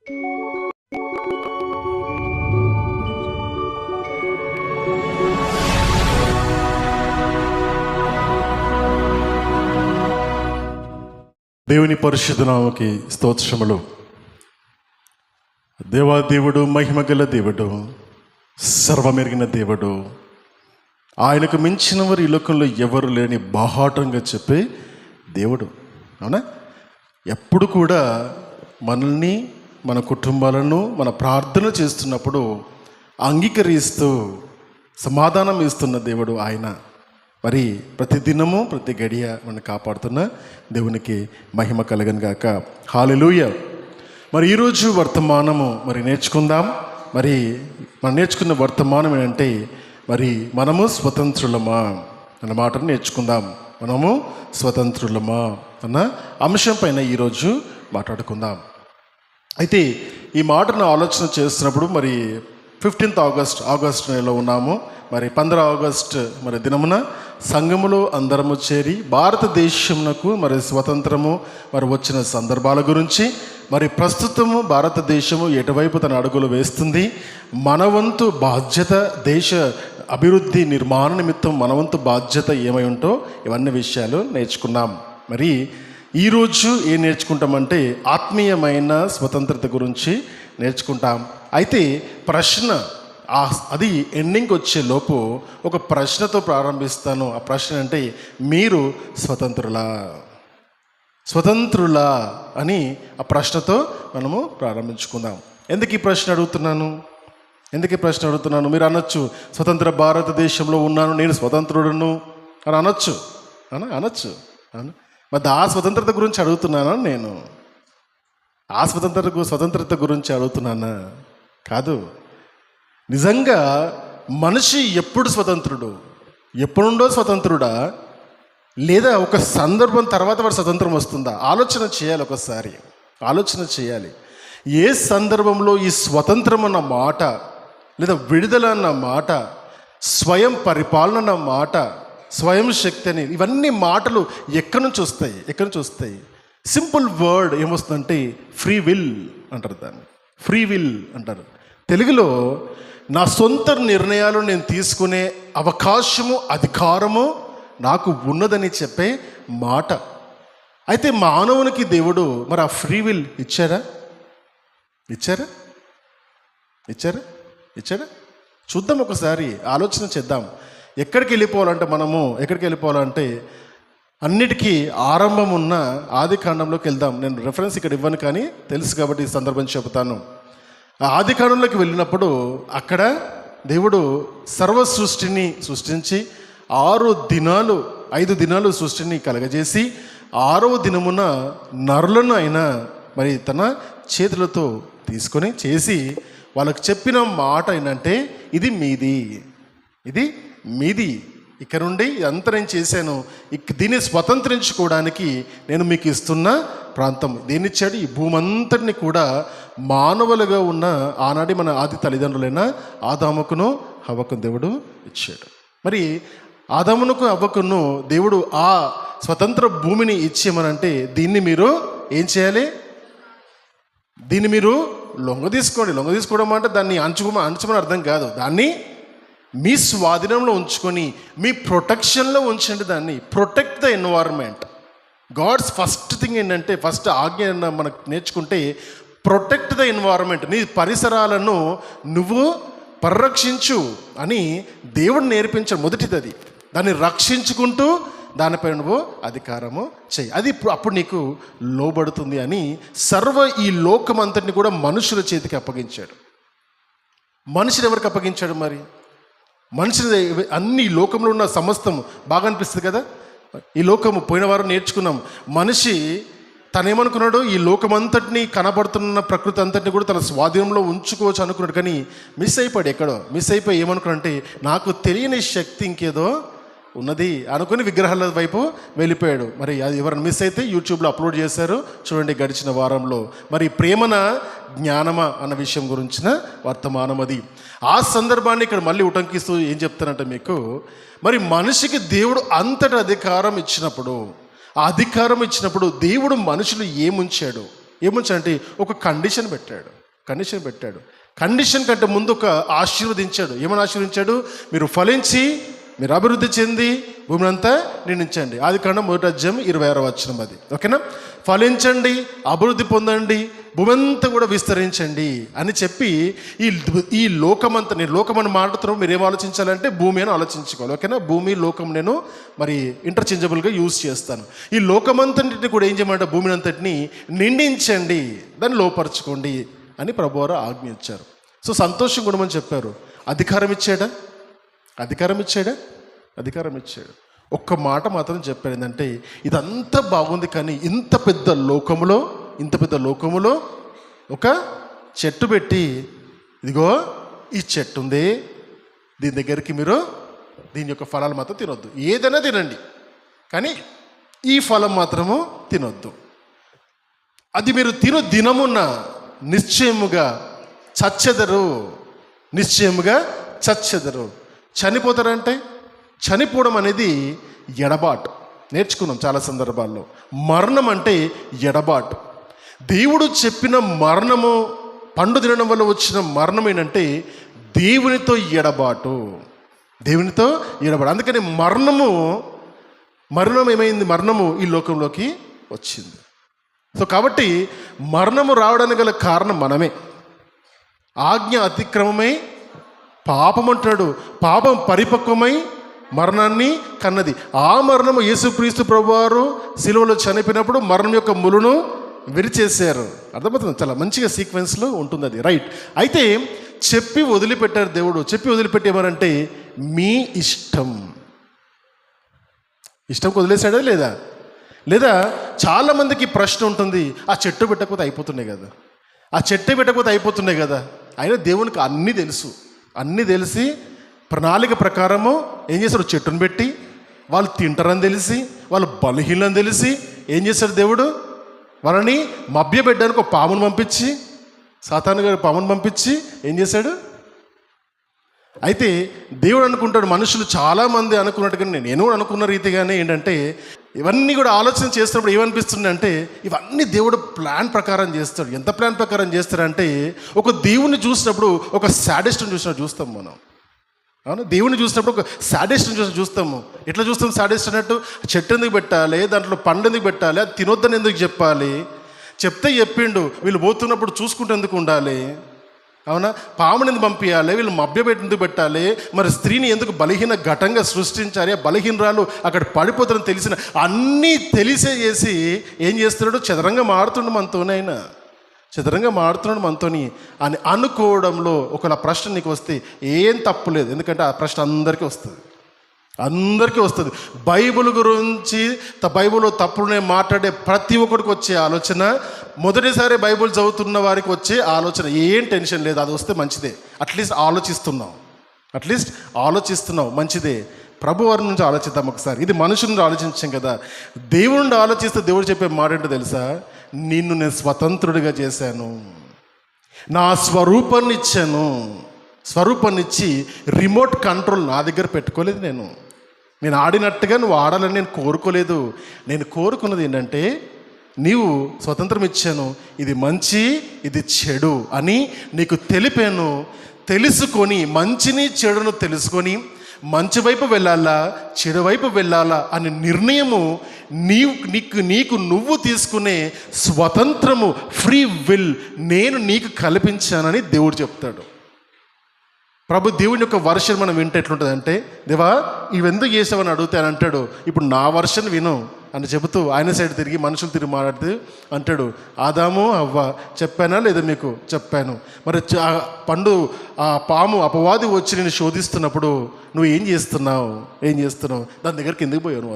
దేవుని పరిశుద్ధ నామముకి స్తోత్రములు. దేవాదేవుడు, మహిమగల దేవుడు, సర్వమెరిగిన దేవుడు, ఆయనకు మించిన వారు ఈ లోకంలో ఎవరు లేని బాహాటంగా చెప్పే దేవుడు. అవునా? ఎప్పుడు కూడా మనల్ని, మన కుటుంబాలను, మన ప్రార్థన చేస్తున్నప్పుడు అంగీకరిస్తూ సమాధానం ఇస్తున్న దేవుడు ఆయన. మరి ప్రతి దినము, ప్రతి గడియ మనం కాపాడుతున్న దేవునికి మహిమ కలగను గాక. హల్లెలూయా. మరి ఈరోజు వర్తమానము నేర్చుకుందాం. మనం నేర్చుకున్న వర్తమానం ఏంటంటే, మనము స్వతంత్రులమా అన్న మాటను నేర్చుకుందాం. మనము స్వతంత్రులమా అన్న అంశం పైన ఈరోజు మాట్లాడుకుందాం. అయితే ఈ మాటను ఆలోచన చేస్తున్నప్పుడు 15th ఆగస్ట్ నెలలో ఉన్నాము. 15 ఆగస్టు దినమున సంఘములో అందరము చేరి భారతదేశమునకు స్వతంత్రము వచ్చిన సందర్భాల గురించి, ప్రస్తుతము భారతదేశము ఎటువైపు తన అడుగులు వేస్తుంది, మనవంతు బాధ్యత, దేశ అభివృద్ధి నిర్మాణ నిమిత్తం మనవంతు బాధ్యత ఏమై ఉంటో ఇవన్నీ విషయాలు నేర్చుకున్నాం. ఈరోజు ఏం నేర్చుకుంటామంటే ఆత్మీయమైన స్వతంత్రత గురించి నేర్చుకుంటాం. అయితే ప్రశ్న, అది ఎండింగ్ వచ్చే లోపు ఒక ప్రశ్నతో ప్రారంభిస్తాను. ఆ ప్రశ్న అంటే, మీరు స్వతంత్రులా అని ఆ ప్రశ్నతో మనము ప్రారంభించుకుందాం. ఎందుకు ఈ ప్రశ్న అడుగుతున్నాను? మీరు అనొచ్చు, స్వతంత్ర భారతదేశంలో ఉన్నాను, నేను స్వతంత్రుడను అని అనొచ్చు. అనొచ్చు. ఆ స్వతంత్రత గురించి అడుగుతున్నానా? నేను ఆ స్వతంత్రత గురించి అడుగుతున్నానా? కాదు. నిజంగా మనిషి ఎప్పుడు స్వతంత్రుడు? ఎప్పుడుండో స్వతంత్రుడా, లేదా ఒక సందర్భం తర్వాత వాడు స్వతంత్రం వస్తుందా? ఆలోచన చేయాలి. ఒకసారి ఆలోచన చేయాలి. ఏ సందర్భంలో ఈ స్వతంత్రం అన్న మాట, లేదా విడుదల అన్న మాట, స్వయం పరిపాలన అన్న మాట, స్వయం శక్తి అని, ఇవన్నీ మాటలు ఎక్కడి నుంచి వస్తాయి? సింపుల్ వర్డ్ ఏమొస్తుందంటే ఫ్రీ విల్ అంటారు. దాన్ని ఫ్రీ విల్ అంటారు. తెలుగులో నా సొంత నిర్ణయాలు నేను తీసుకునే అవకాశము, అధికారము నాకు ఉన్నదని చెప్పే మాట. అయితే మానవునికి దేవుడు ఆ ఫ్రీ విల్ ఇచ్చారా? చూద్దాం, ఒకసారి ఆలోచన చేద్దాం. ఎక్కడికి వెళ్ళిపోవాలంటే అన్నిటికీ ఆరంభం ఉన్న ఆది కాండంలోకి వెళ్దాం. నేను రెఫరెన్స్ ఇక్కడ ఇవ్వను, కానీ తెలుసు కాబట్టి ఈ సందర్భం చెబుతాను. ఆది కాండంలోకి వెళ్ళినప్పుడు అక్కడ దేవుడు సర్వ సృష్టిని సృష్టించి 5 దినాలు సృష్టిని కలగజేసి 6వ దినమున నరులను ఆయన తన చేతులతో తీసుకొని చేసి వాళ్ళకు చెప్పిన మాట ఏంటంటే, ఇది మీది, ఇక్కడ నుండి ఇదంతా నేను చేశాను, దీన్ని స్వతంత్రించుకోవడానికి నేను మీకు ఇస్తున్న ప్రాంతం. దేన్ని ఇచ్చాడు? ఈ భూమి అంతటిని కూడా మానవులుగా ఉన్న ఆనాటి మన ఆది తల్లిదండ్రులైన ఆదాముకును హవ్వకును దేవుడు ఇచ్చాడు. ఆదామునకు హవ్వకును దేవుడు ఆ స్వతంత్ర భూమిని ఇచ్చేమనంటే, దీన్ని మీరు ఏం చేయాలి? దీన్ని మీరు లొంగ తీసుకోవడం అంటే దాన్ని అంచుమని అర్థం కాదు. దాన్ని మీ స్వాధీనంలో ఉంచుకొని మీ ప్రొటెక్షన్లో ఉంచండి. దాన్ని protect the environment. God's first thing ఏంటంటే, ఫస్ట్ ఆజ్ఞ మనకు నేర్చుకుంటే ప్రొటెక్ట్ ద ఎన్వైరన్మెంట్. నీ పరిసరాలను నువ్వు పరిరక్షించు అని దేవుడు నేర్పించాడు. మొదటిది దాన్ని రక్షించుకుంటూ దానిపై నువ్వు అధికారము చెయ్యి, అది అప్పుడు నీకు లోబడుతుంది అని ఈ లోకం అంతటిని కూడా మనుషుల చేతికి అప్పగించాడు. మనుషులు ఎవరికి అప్పగించాడు? మనుషులు అన్ని లోకంలో ఉన్న సమస్తం బాగా అనిపిస్తుంది కదా. ఈ లోకము పోయిన వారం నేర్చుకున్నాం. మనిషి తనేమనుకున్నాడు, ఈ లోకమంతటిని, కనబడుతున్న ప్రకృతి అంతటిని కూడా తన స్వాధీనంలో ఉంచుకోవచ్చు అనుకున్నాడు. కానీ మిస్ అయిపోయి ఏమనుకున్నాడంటే, నాకు తెలియని శక్తి ఇంకేదో ఉన్నది అనుకుని విగ్రహాల వైపు వెళ్ళిపోయాడు. అది ఎవరైనా మిస్ అయితే యూట్యూబ్లో అప్లోడ్ చేశారు చూడండి గడిచిన వారంలో. ప్రేమన జ్ఞానమా అన్న విషయం గురించిన వర్తమానం అది. ఆ సందర్భాన్ని ఇక్కడ మళ్ళీ ఉటంకిస్తూ ఏం చెప్తానంటే మీకు, మనిషికి దేవుడు అంతటి అధికారం ఇచ్చినప్పుడు, ఆ అధికారం ఇచ్చినప్పుడు దేవుడు మనుషులు ఏముంచాడు? ఏముంచాడంటే ఒక కండిషన్ పెట్టాడు. కండిషన్ కంటే ముందు ఒక ఆశీర్వదించాడు. ఏమని ఆశీర్వదించాడు? మీరు ఫలించి మీరు అభివృద్ధి చెంది భూమిని అంతా నిండించండి. ఆదికాండం 1:26 అది. ఓకేనా? ఫలించండి, అభివృద్ధి పొందండి, భూమి అంతా కూడా విస్తరించండి అని చెప్పి ఈ లోకమంతా, నేను లోకమని మాట్లాడుతున్నాను, మీరు ఏం ఆలోచించాలంటే భూమి అని ఆలోచించుకోవాలి. ఓకేనా? భూమి లోకం నేను మరి ఇంటర్చేంజబుల్గా యూజ్ చేస్తాను. ఈ లోకమంతటిని కూడా ఏం చేయమంటే భూమిని అంతటిని నిండించండి, దాన్ని లోపరచుకోండి అని ప్రభువారు ఆజ్ఞ ఇచ్చారు. సో సంతోషం గుణమని చెప్పారు. అధికారం ఇచ్చాడు. ఒక్క మాట మాత్రం చెప్పారు, ఏంటంటే ఇదంతా బాగుంది కానీ ఇంత పెద్ద లోకములో ఒక చెట్టు పెట్టి, ఇదిగో ఈ చెట్టు ఉంది, దీని దగ్గరికి మీరు దీని యొక్క ఫలాలు మాత్రం తినొద్దు. ఏదైనా తినండి కానీ ఈ ఫలం మాత్రము తినొద్దు. అది మీరు తిను దినమున్న నిశ్చయముగా చచ్చెదరు. చనిపోతారంటే చనిపోవడం అనేది ఎడబాటు. నేర్చుకున్నాం చాలా సందర్భాల్లో. మరణం అంటే ఎడబాటు. దేవుడు చెప్పిన మరణము, పండు తినడం వల్ల వచ్చిన మరణం ఏంటంటే దేవునితో ఎడబాటు. అందుకని మరణం ఏమైంది? మరణము ఈ లోకంలోకి వచ్చింది. సో కాబట్టి మరణము రావడానికి గల కారణం మనమే. ఆజ్ఞ అతిక్రమమై పాపం అంటున్నాడు. పాపం పరిపక్వమై మరణాన్ని కన్నది. ఆ మరణము యేసుక్రీస్తు ప్రభువారు సిలువలో చనిపోయినప్పుడు మరణం యొక్క ములును విరిచేశారు. అర్థమవుతుంది? చాలా మంచిగా సీక్వెన్స్లో ఉంటుంది అది. రైట్. అయితే చెప్పి వదిలిపెట్టారు దేవుడు. చెప్పి వదిలిపెట్టి ఏమనంటే మీ ఇష్టంకి వదిలేశాడా లేదా చాలామందికి ప్రశ్న ఉంటుంది, ఆ చెట్టు పెట్టకపోతే అయిపోతున్నాయి కదా. అయినా దేవునికి అన్నీ తెలిసి ప్రణాళిక ప్రకారము ఏం చేశారు? చెట్టును పెట్టి వాళ్ళు తింటారని తెలిసి, వాళ్ళు బలహీనని తెలిసి ఏం చేశాడు దేవుడు? వాళ్ళని మభ్యపెట్టడానికి ఒక పామును పంపించి, సాతాను గారి పామును పంపించి ఏం చేశాడు? అయితే దేవుడు అనుకుంటాడు, మనుషులు చాలామంది అనుకున్నట్టుగా నేను అనుకున్న రీతిగానే ఏంటంటే ఇవన్నీ కూడా ఆలోచన చేస్తున్నప్పుడు ఏమనిపిస్తుంది అంటే ఇవన్నీ దేవుడు ప్లాన్ ప్రకారం చేస్తాడు. ఎంత ప్లాన్ ప్రకారం చేస్తాడంటే ఒక దేవుని చూసినప్పుడు ఒక సాడిస్ట్ని చూస్తాం మనం. అవును, దేవుని చూసినప్పుడు ఒక సాడిస్ట్ని చూస్తాము. ఎట్లా చూస్తాం సాడిస్ట్ అన్నట్టు? చెట్టు ఎందుకు పెట్టాలి, దాంట్లో పండు ఎందుకు పెట్టాలి, అది తినొద్దని ఎందుకు చెప్పాలి, చెప్పిండు, వీళ్ళు పోతున్నప్పుడు చూసుకుంటూ ఎందుకు ఉండాలి, అవునా, పాముని ఎందుకు పంపించాలి, వీళ్ళు మభ్యపెట్టి ఎందుకు పెట్టాలి, మరి స్త్రీని ఎందుకు బలహీన ఘటంగా సృష్టించాలి, బలహీనరాలు అక్కడ పడిపోతారని తెలిసిన అన్నీ తెలిసే చేసి ఏం చేస్తున్నాడు? చదరంగా మారుతుండు మనతోని అని అనుకోవడంలో ఒకవేళ ప్రశ్న నీకు వస్తే ఏం తప్పు లేదు. ఎందుకంటే ఆ ప్రశ్న అందరికీ వస్తుంది. బైబిల్ గురించి బైబిల్లో తప్పునే మాట్లాడే ప్రతి ఒక్కడికి వచ్చే ఆలోచన, మొదటిసారి బైబిల్ చదువుతున్న వారికి వచ్చే ఆలోచన, ఏం టెన్షన్ లేదు, అది వస్తే మంచిదే. అట్లీస్ట్ ఆలోచిస్తున్నావు మంచిదే. ప్రభు వారి నుంచి ఆలోచిద్దాం ఒకసారి. ఇది మనుషుల నుంచి ఆలోచించాం కదా. దేవుడి నుండి ఆలోచిస్తే దేవుడు చెప్పే మాట ఏంటో తెలుసా? నిన్ను నేను స్వతంత్రుడిగా చేశాను, నా స్వరూపాన్ని ఇచ్చి రిమోట్ కంట్రోల్ నా దగ్గర పెట్టుకోలేదు. నేను ఆడినట్టుగా నువ్వు ఆడాలని నేను కోరుకోలేదు. నేను కోరుకున్నది ఏంటంటే నీవు స్వతంత్రం ఇచ్చాను, ఇది మంచి ఇది చెడు అని నీకు తెలిపాను. తెలుసుకొని మంచిని చెడును తెలుసుకొని మంచి వైపు వెళ్ళాలా చెడు వైపు వెళ్ళాలా అనే నిర్ణయము నీకు నువ్వు తీసుకునే స్వతంత్రము, ఫ్రీ విల్ నేను నీకు కల్పించానని దేవుడు చెప్తాడు. దేవుని యొక్క వర్షన్ మనం వింటే ఎట్లుంటుంది అంటే, దేవా ఇవెందుకు చేసావని అడుగుతాను అంటాడు. ఇప్పుడు నా వర్షన్ విను అని చెబుతూ ఆయన సైడ్ తిరిగి మనుషులు తిరిగి మాట్లాడుతూ అంటాడు, ఆదాము అవ్వ చెప్పానా లేదా మీకు? చెప్పాను. మరి ఆ పాము అపవాది వచ్చి నేను శోధిస్తున్నప్పుడు నువ్వు ఏం చేస్తున్నావు? దాని దగ్గరికి ఎందుకు పోయావు నువ్వు?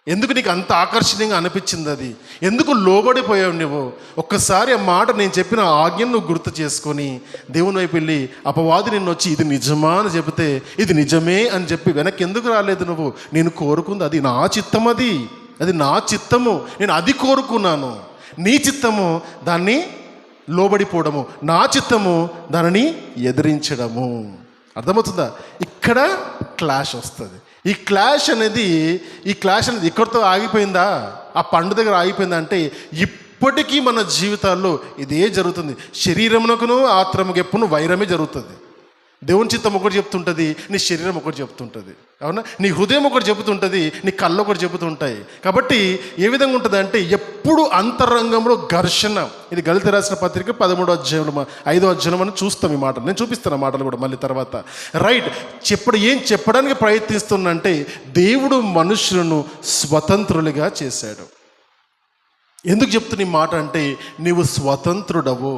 ఎందుకు నీకు అంత ఆకర్షణీయంగా అనిపించింది? అది ఎందుకు లోబడిపోయావు నువ్వు? ఒక్కసారి ఆ మాట నేను చెప్పిన ఆజ్ఞను నువ్వు గుర్తు చేసుకొని దేవుని వైపు వెళ్ళి అపవాది నిన్ను వచ్చి ఇది నిజమా అని చెబితే ఇది నిజమే అని చెప్పి వెనక్కి ఎందుకు రాలేదు నువ్వు? నేను కోరుకుంది అది నా చిత్తం, అది నా చిత్తము, నేను అది కోరుకున్నాను. నీ చిత్తము దాన్ని లోబడిపోవడము, నా చిత్తము దానిని ఎదిరించడము. అర్థమవుతుందా? ఇక్కడ క్లాష్ వస్తుంది. ఈ క్లాష్ అనేది ఇక్కడితో ఆగిపోయిందా? ఆ పండు దగ్గర ఆగిపోయిందంటే ఇప్పటికీ మన జీవితాల్లో ఇదే జరుగుతుంది. శరీరమునకును ఆత్మకు ఎప్పుడు వైరమే జరుగుతుంది. దేవుని చిత్తం ఒకటి చెప్తుంటుంది, నీ శరీరం ఒకటి చెప్తుంటుంది. అవునా? నీ హృదయం ఒకటి చెబుతుంటుంది, నీ కళ్ళు ఒకటి చెబుతుంటాయి. కాబట్టి ఏ విధంగా ఉంటుంది అంటే ఎప్పుడు అంతరంగంలో ఘర్షణ. ఇది గళిత రాసిన పత్రిక 13వ అధ్యాయంలో 5వ అధ్యాయం అని చూస్తాం. ఈ మాటలు నేను చూపిస్తాను, మాటలు కూడా మళ్ళీ తర్వాత. రైట్, ఏం చెప్పడానికి ప్రయత్నిస్తున్నంటే దేవుడు మనుషులను స్వతంత్రులుగా చేశాడు. ఎందుకు చెప్తున్న ఈ మాట అంటే నీవు స్వతంత్రుడవు.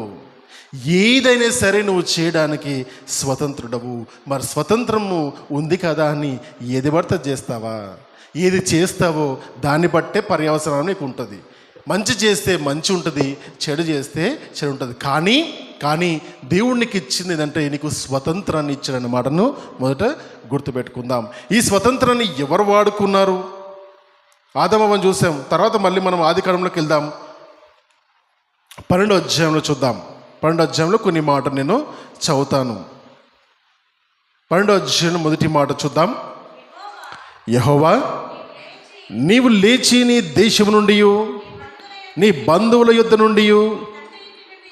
ఏదైనా సరే నువ్వు చేయడానికి స్వతంత్రుడవు. మరి స్వతంత్రము ఉంది కదా అని ఏది పడితే చేస్తావా? ఏది చేస్తావో దాన్ని బట్టే పర్యవసరం నీకు ఉంటుంది. మంచి చేస్తే మంచి ఉంటుంది, చెడు చేస్తే చెడు ఉంటుంది. కానీ దేవుడికి ఇచ్చింది ఏంటంటే నీకు స్వతంత్రాన్ని ఇచ్చాడన్న మాటను మొదట గుర్తుపెట్టుకుందాం. ఈ స్వతంత్రాన్ని ఎవరు వాడుకున్నారు? ఆదమవ్వను చూసాం. తర్వాత మళ్ళీ మనం ఆదికాండంలోకి వెళ్దాం. 12వ అధ్యాయంలో చూద్దాం. 12వ అధ్యాయంలో కొన్ని మాటలు నేను చదువుతాను. 12వ అధ్యాయంలో మొదటి మాట చూద్దాం. యెహోవా నీవు లేచి నీ దేశము నుండి, నీ బంధువుల యొద్ద నుండి,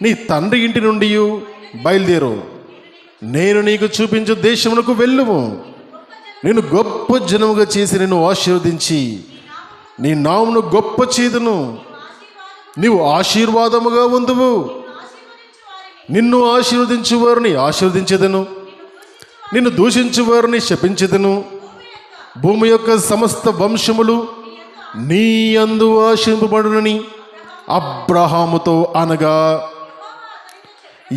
నీ తండ్రి ఇంటి నుండి బయలుదేరు. నేను నీకు చూపించు దేశమునకు వెళ్ళుము. నేను గొప్ప జనముగా చేసి నిన్ను ఆశీర్వదించి నీ నామమును గొప్ప చేదును. నీవు ఆశీర్వాదముగా ఉందువు. నిన్ను ఆశీర్వదించు వారిని ఆశీర్వదించెదను, నిన్ను దూషించు వారిని శపించెదను. భూమి యొక్క సమస్త వంశములు నీ యందు ఆశీర్వదింపబడునని అబ్రహాముతో అనగా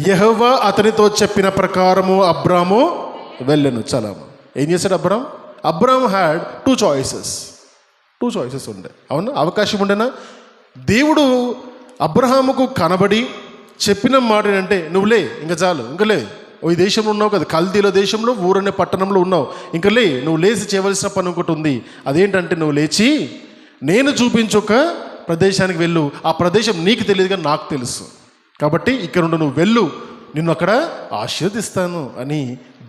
యెహోవా అతనితో చెప్పిన ప్రకారము అబ్రాము వెళ్ళెను. చాలా ఏం చేశాడు అబ్రామ్ హ్యాడ్ టూ చాయిసెస్ ఉండే. అవునా? అవకాశం ఉండేనా? దేవుడు అబ్రహాముకు కనబడి చెప్పిన మాట ఏంటంటే నువ్వు లే, ఇంకా చాలు, ఇంకా లే, ఈ దేశంలో ఉన్నావు కదా, కల్దీల దేశంలో ఊరనే పట్టణంలో ఉన్నావు, ఇంకా లే, నువ్వు లేచి చేయవలసిన పని ఒకటి ఉంది. అదేంటంటే నువ్వు లేచి నేను చూపించొక ప్రదేశానికి వెళ్ళు. ఆ ప్రదేశం నీకు తెలియదు కానీ నాకు తెలుసు, కాబట్టి ఇక్కడ నుండి నువ్వు వెళ్ళు, నిన్ను అక్కడ ఆశీర్వదిస్తాను అని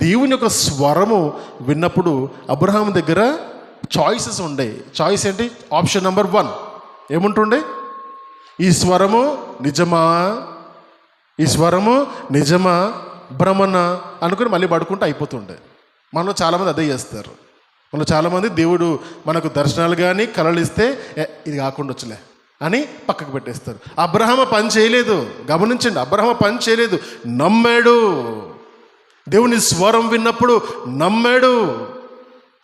దేవుని యొక్క స్వరము విన్నప్పుడు అబ్రహాం దగ్గర చాయిసెస్ ఉండే. చాయిస్ ఏంటి? Option number 1 ఏముంటుండే? ఈ స్వరము నిజమా భ్రమణ అనుకుని మళ్ళీ పడుకుంటూ అయిపోతుండే. మనలో చాలామంది అదే చేస్తారు. మనలో చాలామంది దేవుడు మనకు దర్శనాలు కానీ కలలు ఇస్తే ఇది కాకుండా వచ్చలే అని పక్కకు పెట్టేస్తారు. అబ్రహాము పని చేయలేదు. గమనించండి, అబ్రహాము పని చేయలేదు, నమ్మాడు. దేవుని స్వరం విన్నప్పుడు నమ్మాడు.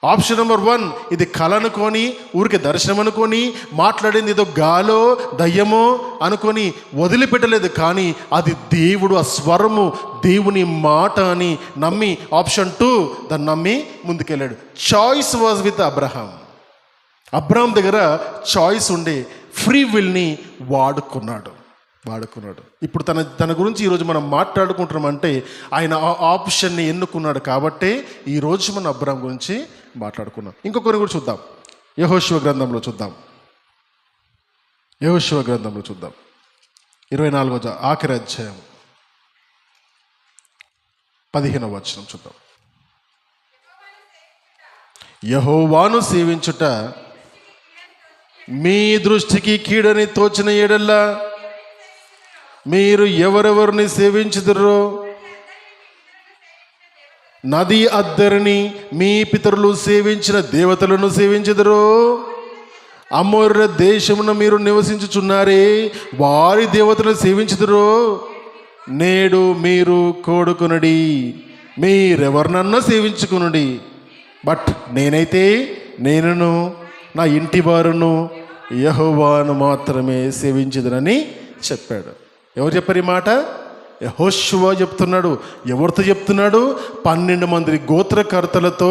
ఆప్షన్ నెంబర్ 1 ఇది కళ అనుకొని, ఊరికి దర్శనం అనుకొని, మాట్లాడింది ఏదో గాలో దయ్యమో అనుకొని వదిలిపెట్టలేదు. కానీ అది దేవుడు, ఆ స్వరము దేవుని మాట అని నమ్మి ఆప్షన్ 2 దాన్ని నమ్మి ముందుకెళ్ళాడు. చాయిస్ వాజ్ విత్ అబ్రహాం దగ్గర చాయిస్ ఉండే, ఫ్రీ విల్ని వాడుకున్నాడు. ఇప్పుడు తన గురించి ఈరోజు మనం మాట్లాడుకుంటున్నామంటే ఆయన ఆ ఆప్షన్ని ఎన్నుకున్నాడు. కాబట్టే ఈరోజు మన అబ్రహాం గురించి మాట్లాడుకున్నాం. ఇంకొకరిని కూడా చూద్దాం. యెహోషువ గ్రంథంలో చూద్దాం. 24వ ఆఖరి అధ్యాయం 15వ వచనం చూద్దాం. యెహోవాను సేవించుట మీ దృష్టికి కీడని తోచిన ఎడల్లా మీరు ఎవరెవరిని సేవించుదురో, నది అద్దరిని మీ పితరులు సేవించిన దేవతలను సేవించుదురో, అమోర్య దేశమున మీరు నివసించుచున్నారే వారి దేవతలను సేవించుదురో, నేడు మీరు కోడుకునడి, మీరెవరినన్నా సేవించుకునుడి, బట్ నేనును నా ఇంటి వారును యెహోవాను మాత్రమే సేవించుదునని చెప్పాడు. ఎవరు చెప్పారు ఈ మాట? యెహోషువ చెప్తున్నాడు. ఎవరితో చెప్తున్నాడు? 12 మంది గోత్రకర్తలతో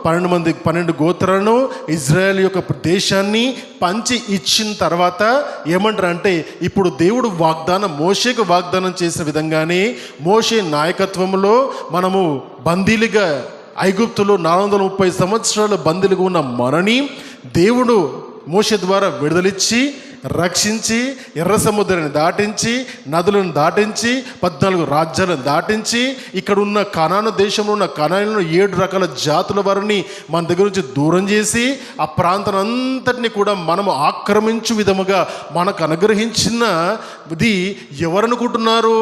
12 గోత్రాలను ఇజ్రాయెల్ యొక్క దేశాన్ని పంచి ఇచ్చిన తర్వాత ఏమంటారు అంటే, ఇప్పుడు దేవుడు మోషేకు వాగ్దానం చేసిన విధంగానే మోషే నాయకత్వంలో మనము బందీలుగా ఐగుప్తులో 430 సంవత్సరాలు బందీలుగా ఉన్న మనని దేవుడు మోషే ద్వారా విడుదలిచ్చి రక్షించి ఎర్ర సముద్రాన్ని దాటించి నదులను దాటించి 14 రాజ్యాలను దాటించి ఇక్కడ ఉన్న కనాను దేశంలో ఉన్న కనానులో 7 రకాల జాతుల వారిని మన దగ్గర నుంచి దూరం చేసి ఆ ప్రాంతం అంతటిని కూడా మనము ఆక్రమించు విధముగా మనకు అనుగ్రహించినది ఎవరనుకుంటున్నారు?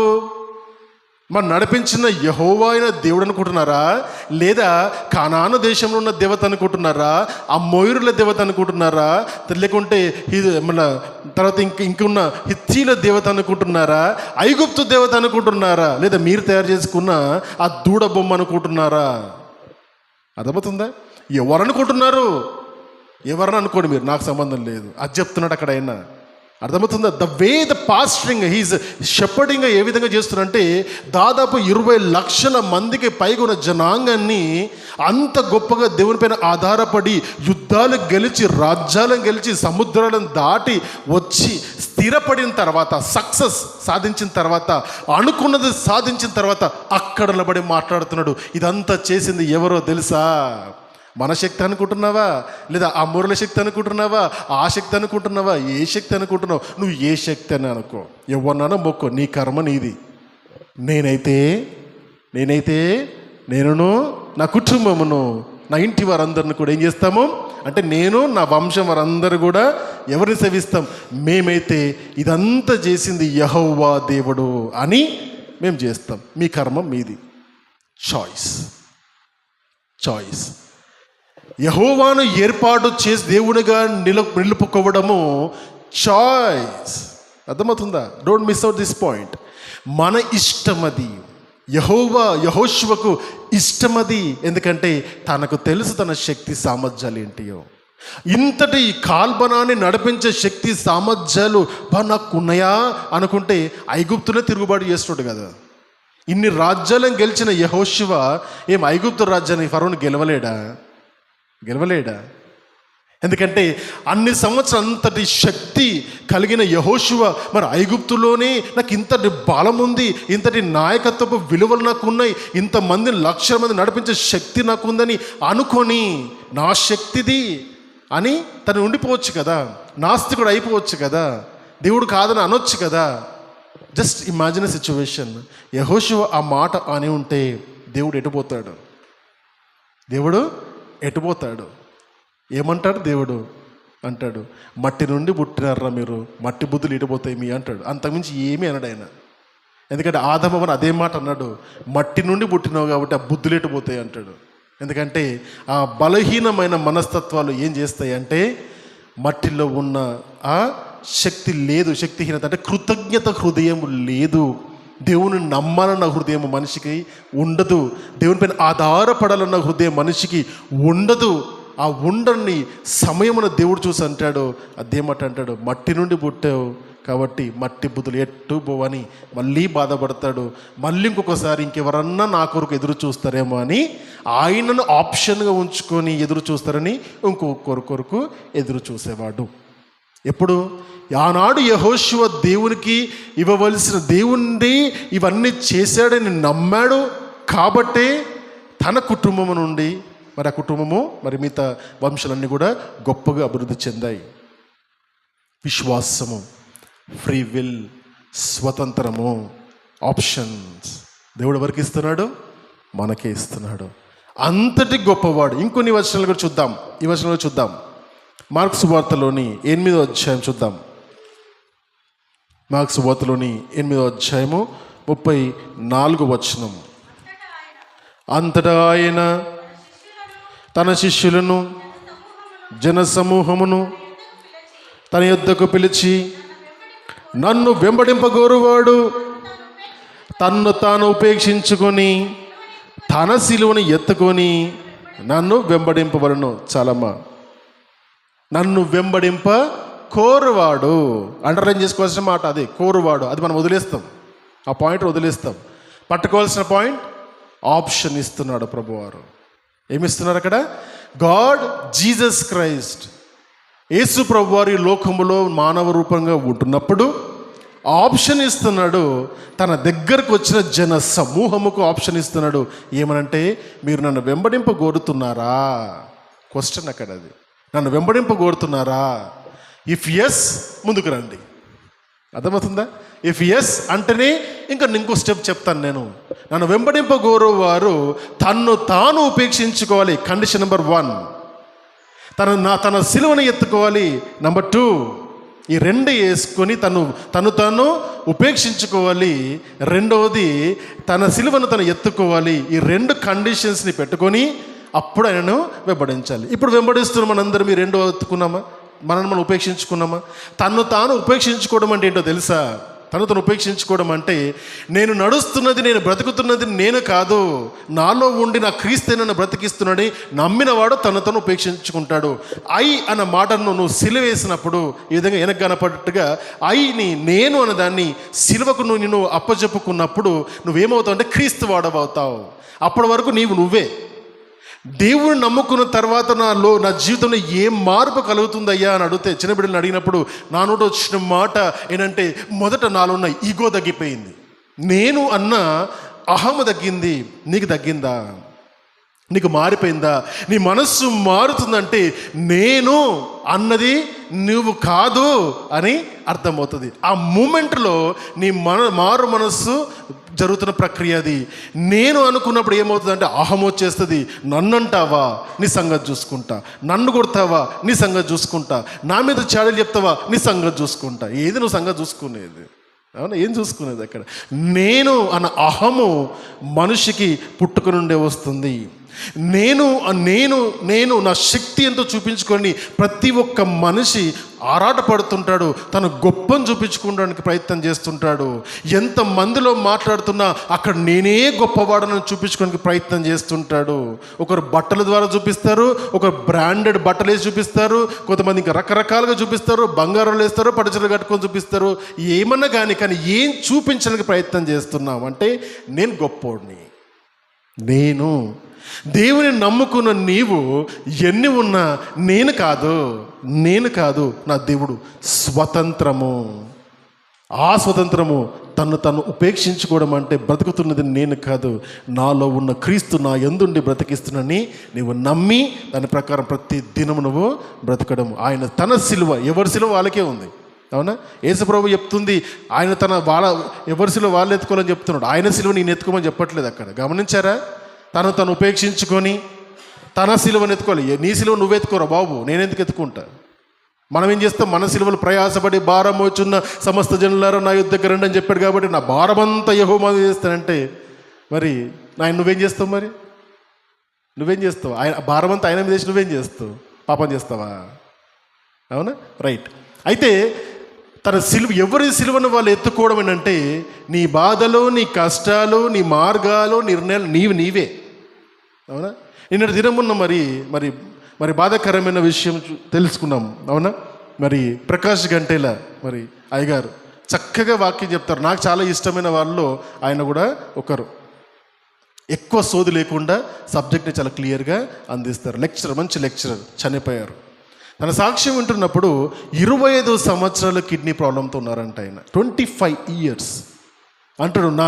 మనం నడిపించిన యెహోవా అయిన దేవుడు అనుకుంటున్నారా? లేదా కానాను దేశంలో ఉన్న దేవత అనుకుంటున్నారా? ఆ మోయిరుల దేవత అనుకుంటున్నారా? లేకుంటే మన తర్వాత ఇంకున్న హిత్తీల దేవత అనుకుంటున్నారా? ఐగుప్తు దేవత అనుకుంటున్నారా? లేదా మీరు తయారు చేసుకున్న ఆ దూడ బొమ్మ అనుకుంటున్నారా? అర్థమవుతుందా? ఎవరు అనుకుంటున్నారు? ఎవరని అనుకోండి మీరు, నాకు సంబంధం లేదు. అది చెప్తున్నాడు అక్కడ ఆయన. అర్థమవుతుందా? ద వే ద పాస్టరింగ్ హీజ్ షెపర్డింగ్ ఏ విధంగా చేస్తున్నారంటే దాదాపు 20 లక్షల మందికి పైగా ఉన్న జనాంగాన్ని అంత గొప్పగా దేవుని పైన ఆధారపడి యుద్ధాలు గెలిచి రాజ్యాలను గెలిచి సముద్రాలను దాటి వచ్చి స్థిరపడిన తర్వాత సక్సెస్ సాధించిన తర్వాత అనుకున్నది సాధించిన తర్వాత అక్కడ నిలబడి మాట్లాడుతున్నాడు. ఇదంతా చేసింది ఎవరో తెలుసా? మన శక్తి అనుకుంటున్నావా? లేదా ఆ మురళ శక్తి అనుకుంటున్నావా? ఆ శక్తి అనుకుంటున్నావా? ఏ శక్తి అనుకుంటున్నావు? నువ్వు ఏ శక్తి అని అనుకో, ఎవరినానో మొక్కో, నీ కర్మ నీది. నేనైతే నేనును నా కుటుంబమును నా ఇంటి వారందరిని కూడా ఏం చేస్తాము అంటే నేను నా వంశం వారందరూ కూడా ఎవరిని సేవిస్తాం? మేమైతే ఇదంతా చేసింది యెహోవా దేవుడు అని మేము చేస్తాం. మీ కర్మ మీది. చాయిస్. యెహోవాను ఏర్పాటు చేసి దేవునిగా నిలుపుకోవడము చాయిస్. అర్థమవుతుందా? Don't miss out this point. మన ఇష్టం అది. యెహోషువకు ఇష్టమది. ఎందుకంటే తనకు తెలుసు తన శక్తి సామర్థ్యాలు ఏంటియో. ఇంతటి కాల్బనాన్ని నడిపించే శక్తి సామర్థ్యాలు నాకు ఉన్నాయా అనుకుంటే ఐగుప్తునే తిరుగుబాటు చేస్తున్నాడు కదా. ఇన్ని రాజ్యాలను గెలిచిన యెహోషువ ఏం ఐగుప్తు రాజ్యాన్ని ఫరోను గెలవలేడా? ఎందుకంటే అన్ని సంవత్సరం అంతటి శక్తి కలిగిన యెహోషువ మరి ఐగుప్తులోనే నాకు ఇంతటి బలం ఉంది, ఇంతటి నాయకత్వపు విలువలు నాకు ఉన్నాయి, ఇంతమందిని 1,00,000 మంది నడిపించే శక్తి నాకు ఉందని అనుకొని నా శక్తిది అని తను ఉండిపోవచ్చు కదా. నాస్తికుడు అయిపోవచ్చు కదా. దేవుడు కాదని అనొచ్చు కదా. Just imagine situation. యెహోషువ ఆ మాట అని ఉంటే దేవుడు ఎటుపోతాడు? ఏమంటాడు దేవుడు? అంటాడు, మట్టి నుండి పుట్టినారా మీరు, మట్టి బుద్ధులు ఎటుపోతాయి మీ అంటాడు. అంతకుమించి ఏమీ అన్నాడు ఆయన. ఎందుకంటే ఆదమని అదే మాట అన్నాడు, మట్టి నుండి పుట్టినావు కాబట్టి ఆ బుద్ధులు ఎటుపోతాయి అంటాడు. ఎందుకంటే ఆ బలహీనమైన మనస్తత్వాలు ఏం చేస్తాయి అంటే మట్టిలో ఉన్న ఆ శక్తి లేదు, శక్తిహీనత అంటే కృతజ్ఞత హృదయం లేదు. దేవుని నమ్మాలన్న హృదయం మనిషికి ఉండదు. దేవునిపైన ఆధారపడాలన్న హృదయం మనిషికి ఉండదు. ఆ ఉండని సమయమున దేవుడు చూసి అంటాడు, అదేమంటాడు, మట్టి నుండి పుట్టావు కాబట్టి మట్టి బుద్ధులు ఎట్టు పోవని మళ్ళీ బాధపడతాడు. మళ్ళీ ఇంకొకసారి ఇంకెవరన్నా నా కొరకు ఎదురు చూస్తారేమో అని ఆయనను ఆప్షన్గా ఉంచుకొని ఎదురు చూస్తారని ఇంకొకరి కొరకు ఎదురు చూసేవాడు. ఎప్పుడు? ఆనాడు యెహోషువ దేవునికి ఇవ్వవలసిన దేవుణ్ణి ఇవన్నీ చేశాడని నమ్మాడు కాబట్టే తన కుటుంబం నుండి మరి ఆ కుటుంబము మరి మిగతా వంశాలన్నీ కూడా గొప్పగా అభివృద్ధి చెందాయి. విశ్వాసము, ఫ్రీ విల్, స్వతంత్రము, ఆప్షన్స్ దేవుడు ఎవరికి ఇస్తున్నాడు? మనకే ఇస్తున్నాడు. అంతటి గొప్పవాడు. ఇంకొన్ని వచనాలు కూడా చూద్దాం. ఈ వచనంలో చూద్దాం. మార్కు సువార్తలోని 8వ అధ్యాయం చూద్దాం. మార్కు సువార్తలోని 8వ అధ్యాయము 34వ వచనం. అంతటా ఆయన తన శిష్యులను జన సమూహమును తన యొద్దకు పిలిచి, నన్ను వెంబడింపగోరువాడు తన్ను తాను ఉపేక్షించుకొని తన శిలువను ఎత్తుకొని నన్ను వెంబడింపవలను. చాలమ్మా. నన్ను వెంబడింప కోరువాడు అండర్లైన్ చేసుకోవాల్సిన మాట అదే, కోరువాడు. అది మనం వదిలేస్తాం, ఆ పాయింట్ వదిలేస్తాం. పట్టుకోవాల్సిన పాయింట్ ఆప్షన్ ఇస్తున్నాడు ప్రభువారు. ఏమిస్తున్నారు అక్కడ? గాడ్ జీసస్ క్రైస్ట్ యేసు ప్రభువారు ఈ లోకములో మానవ రూపంగా ఉంటున్నప్పుడు ఆప్షన్ ఇస్తున్నాడు. తన దగ్గరకు వచ్చిన జన సమూహముకు ఆప్షన్ ఇస్తున్నాడు. ఏమనంటే, మీరు నన్ను వెంబడింపగోరుతున్నారా? క్వశ్చన్ అక్కడ అది. నన్ను వెంబడింపగోరుతున్నారా? ఇఫ్ ఎస్ ముందుకు రండి. అర్థమవుతుందా? ఇఫ్ ఎస్ అంటేనే ఇంకా ఇంకో స్టెప్ చెప్తాను నేను. నన్ను వెంబడింపగోరు వారు తన్ను తాను ఉపేక్షించుకోవాలి. Condition number 1. తన సిలువను ఎత్తుకోవాలి. నెంబర్ 2, ఈ 2 వేసుకొని తను తాను ఉపేక్షించుకోవాలి. రెండవది తన సిలువను తను ఎత్తుకోవాలి. ఈ 2 కండిషన్స్ని పెట్టుకొని అప్పుడు ఆయనను వెంబడించాలి. ఇప్పుడు వెంబడిస్తున్న మనందరం ఈ 2 ఎత్తుకున్నామా? మనం ఉపేక్షించుకున్నామా? తను తాను ఉపేక్షించుకోవడం అంటే ఏంటో తెలుసా? తను ఉపేక్షించుకోవడం అంటే నేను నడుస్తున్నది, నేను బ్రతుకుతున్నది నేను కాదు, నాలో ఉండి నా క్రీస్తే నన్ను బ్రతికిస్తున్నాడు నమ్మినవాడు తను ఉపేక్షించుకుంటాడు. అన్న మాటను నువ్వు సిలువేసినప్పుడు ఈ విధంగా వెనక కనపడట్టుగా నేను అన్నదాన్ని సిలువకు నువ్వు అప్పచెప్పుకున్నప్పుడు నువ్వేమవుతావు అంటే క్రీస్తు వాడవవుతావు. అప్పటి వరకు నువ్వే. దేవుని నమ్ముకున్న తర్వాత నా జీవితంలో ఏం మార్పు కలుగుతుందయ్యా అని అడిగితే, చిన్న బిడ్డలను అడిగినప్పుడు నా నోట వచ్చిన మాట ఏంటంటే, మొదట నాలో ఉన్న ఈగో తగ్గిపోయింది, నేను అన్న అహము తగ్గింది. నీకు తగ్గిందా? నీకు మారిపోయిందా? నీ మనస్సు మారుతుందంటే నేను అన్నది నువ్వు కాదు అని అర్థమవుతుంది. ఆ మూమెంట్లో నీ మారు మనస్సు జరుగుతున్న ప్రక్రియ అది. నేను అనుకున్నప్పుడు ఏమవుతుందంటే అహం వచ్చేస్తుంది. నన్ను అంటావా? నీ సంగతి చూసుకుంటా. నన్ను కొడతావా? నీ సంగతి చూసుకుంటా. నా మీద చాడీలు చెప్తావా? నీ సంగతి చూసుకుంటా. ఏది నువ్వు సంగతి చూసుకునేది? అవునా? ఏం చూసుకునేది అక్కడ? నేను అన్న అహము మనిషికి పుట్టుక నుండే వస్తుంది. నేను నా శక్తి ఎంతో చూపించుకొని ప్రతి ఒక్క మనిషి ఆరాటపడుతుంటాడు, తను గొప్పను చూపించుకోవడానికి ప్రయత్నం చేస్తుంటాడు. ఎంత మందిలో మాట్లాడుతున్నా అక్కడ నేనే గొప్పవాడని చూపించుకోవడానికి ప్రయత్నం చేస్తుంటాడు. ఒకరు బట్టల ద్వారా చూపిస్తారు, ఒకరు బ్రాండెడ్ బట్టలు వేసి చూపిస్తారు, కొంతమంది ఇంకా రకరకాలుగా చూపిస్తారు, బంగారాలు వేస్తారు, పట్టుచీరలు కట్టుకొని చూపిస్తారు. ఏమన్నా కానీ ఏం చూపించడానికి ప్రయత్నం చేస్తున్నాం అంటే నేను గొప్పోడిని. నేను దేవుని నమ్ముకున్న నీవు ఎన్ని ఉన్నా నేను కాదు, నా దేవుడు స్వతంత్రము. ఆ స్వతంత్రము తను ఉపేక్షించుకోవడం అంటే బ్రతుకుతున్నది నేను కాదు, నాలో ఉన్న క్రీస్తు నా యందుండి బ్రతికిస్తున్నని నీవు నమ్మి దాని ప్రకారం ప్రతి దినము నువ్వు బ్రతకడం. ఆయన తన సిలువ, ఎవరి సిలువ వాళ్ళకే ఉంది. అవునా? యేసుప్రభు చెప్తుంది, ఆయన ఎవరి సిలువ వాళ్ళు ఎత్తుకోవాలని చెప్తున్నాడు. ఆయన సిలువ నేను ఎత్తుకోమని చెప్పట్లేదు అక్కడ. గమనించారా? తను ఉపేక్షించుకొని తన సిలువను ఎత్తుకోవాలి. నీ సిలువ నువ్వెత్తుకోరా బాబు, నేనెందుకు ఎత్తుకుంటా? మనం ఏం చేస్తాం? మన సిలువలు ప్రయాసపడి భారం వచ్చున్న సమస్త జనులారా నా యుద్ధకు రండి అని చెప్పాడు కాబట్టి నా భారమంతా యెహోవా మీద చేస్తానంటే మరి నువ్వేం చేస్తావు? మరి నువ్వేం చేస్తావు? ఆయన భారమంతా ఆయన మీద చేసి నువ్వేం చేస్తావు? పాపం చేస్తావా? అవునా? రైట్. అయితే తన ఎవరి సిలువను వాళ్ళు ఎత్తుకోవడం ఏంటంటే నీ బాధలు, నీ కష్టాలు, నీ మార్గాలు, నిర్ణయాలు నీవే. అవునా? నిన్నటి దినమున్న మరి బాధాకరమైన విషయం తెలుసుకున్నాం. అవునా? మరి ప్రకాష్ గంటేల మరి అయ్యగారు చక్కగా వాక్యం చెప్తారు. నాకు చాలా ఇష్టమైన వాళ్ళలో ఆయన కూడా ఒకరు. ఎక్కువ సోది లేకుండా సబ్జెక్ట్ని చాలా క్లియర్గా అందిస్తారు. మంచి లెక్చరర్, చనిపోయారు. తన సాక్ష్యం వింటున్నప్పుడు 25 సంవత్సరాలు కిడ్నీ ప్రాబ్లంతో ఉన్నారంట ఆయన. 25 years అంటాడు. నా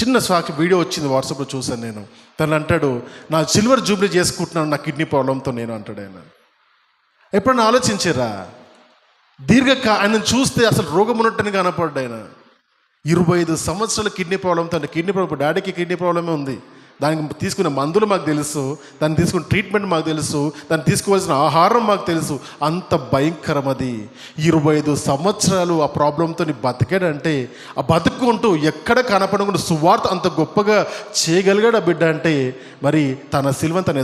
చిన్న వీడియో వచ్చింది, వాట్సాప్లో చూశాను నేను. తను అంటాడు, నా సిల్వర్ జూబ్లీ చేసుకుంటున్నాను నా కిడ్నీ ప్రాబ్లంతో నేను అంటాడు ఆయన. ఎప్పుడన్నా ఆలోచించారా? ఆయన చూస్తే అసలు రోగం ఉన్నట్టుని కనపడ్డా ఆయన. 25 సంవత్సరాలు కిడ్నీ ప్రాబ్లంతో. కిడ్నీ ప్రాబ్లం, డాడీకి కిడ్నీ ప్రాబ్లమే ఉంది. దానికి తీసుకునే మందులు మాకు తెలుసు, దాన్ని తీసుకునే ట్రీట్మెంట్ మాకు తెలుసు, దాన్ని తీసుకోవాల్సిన ఆహారం మాకు తెలుసు. అంత భయంకరం అది. 25 సంవత్సరాలు ఆ ప్రాబ్లంతో బతికాడంటే, ఆ బతుకుంటూ ఎక్కడ కనపడకుండా సువార్త అంత గొప్పగా చేయగలిగాడు ఆ బిడ్డ అంటే మరి తన సిలువను తను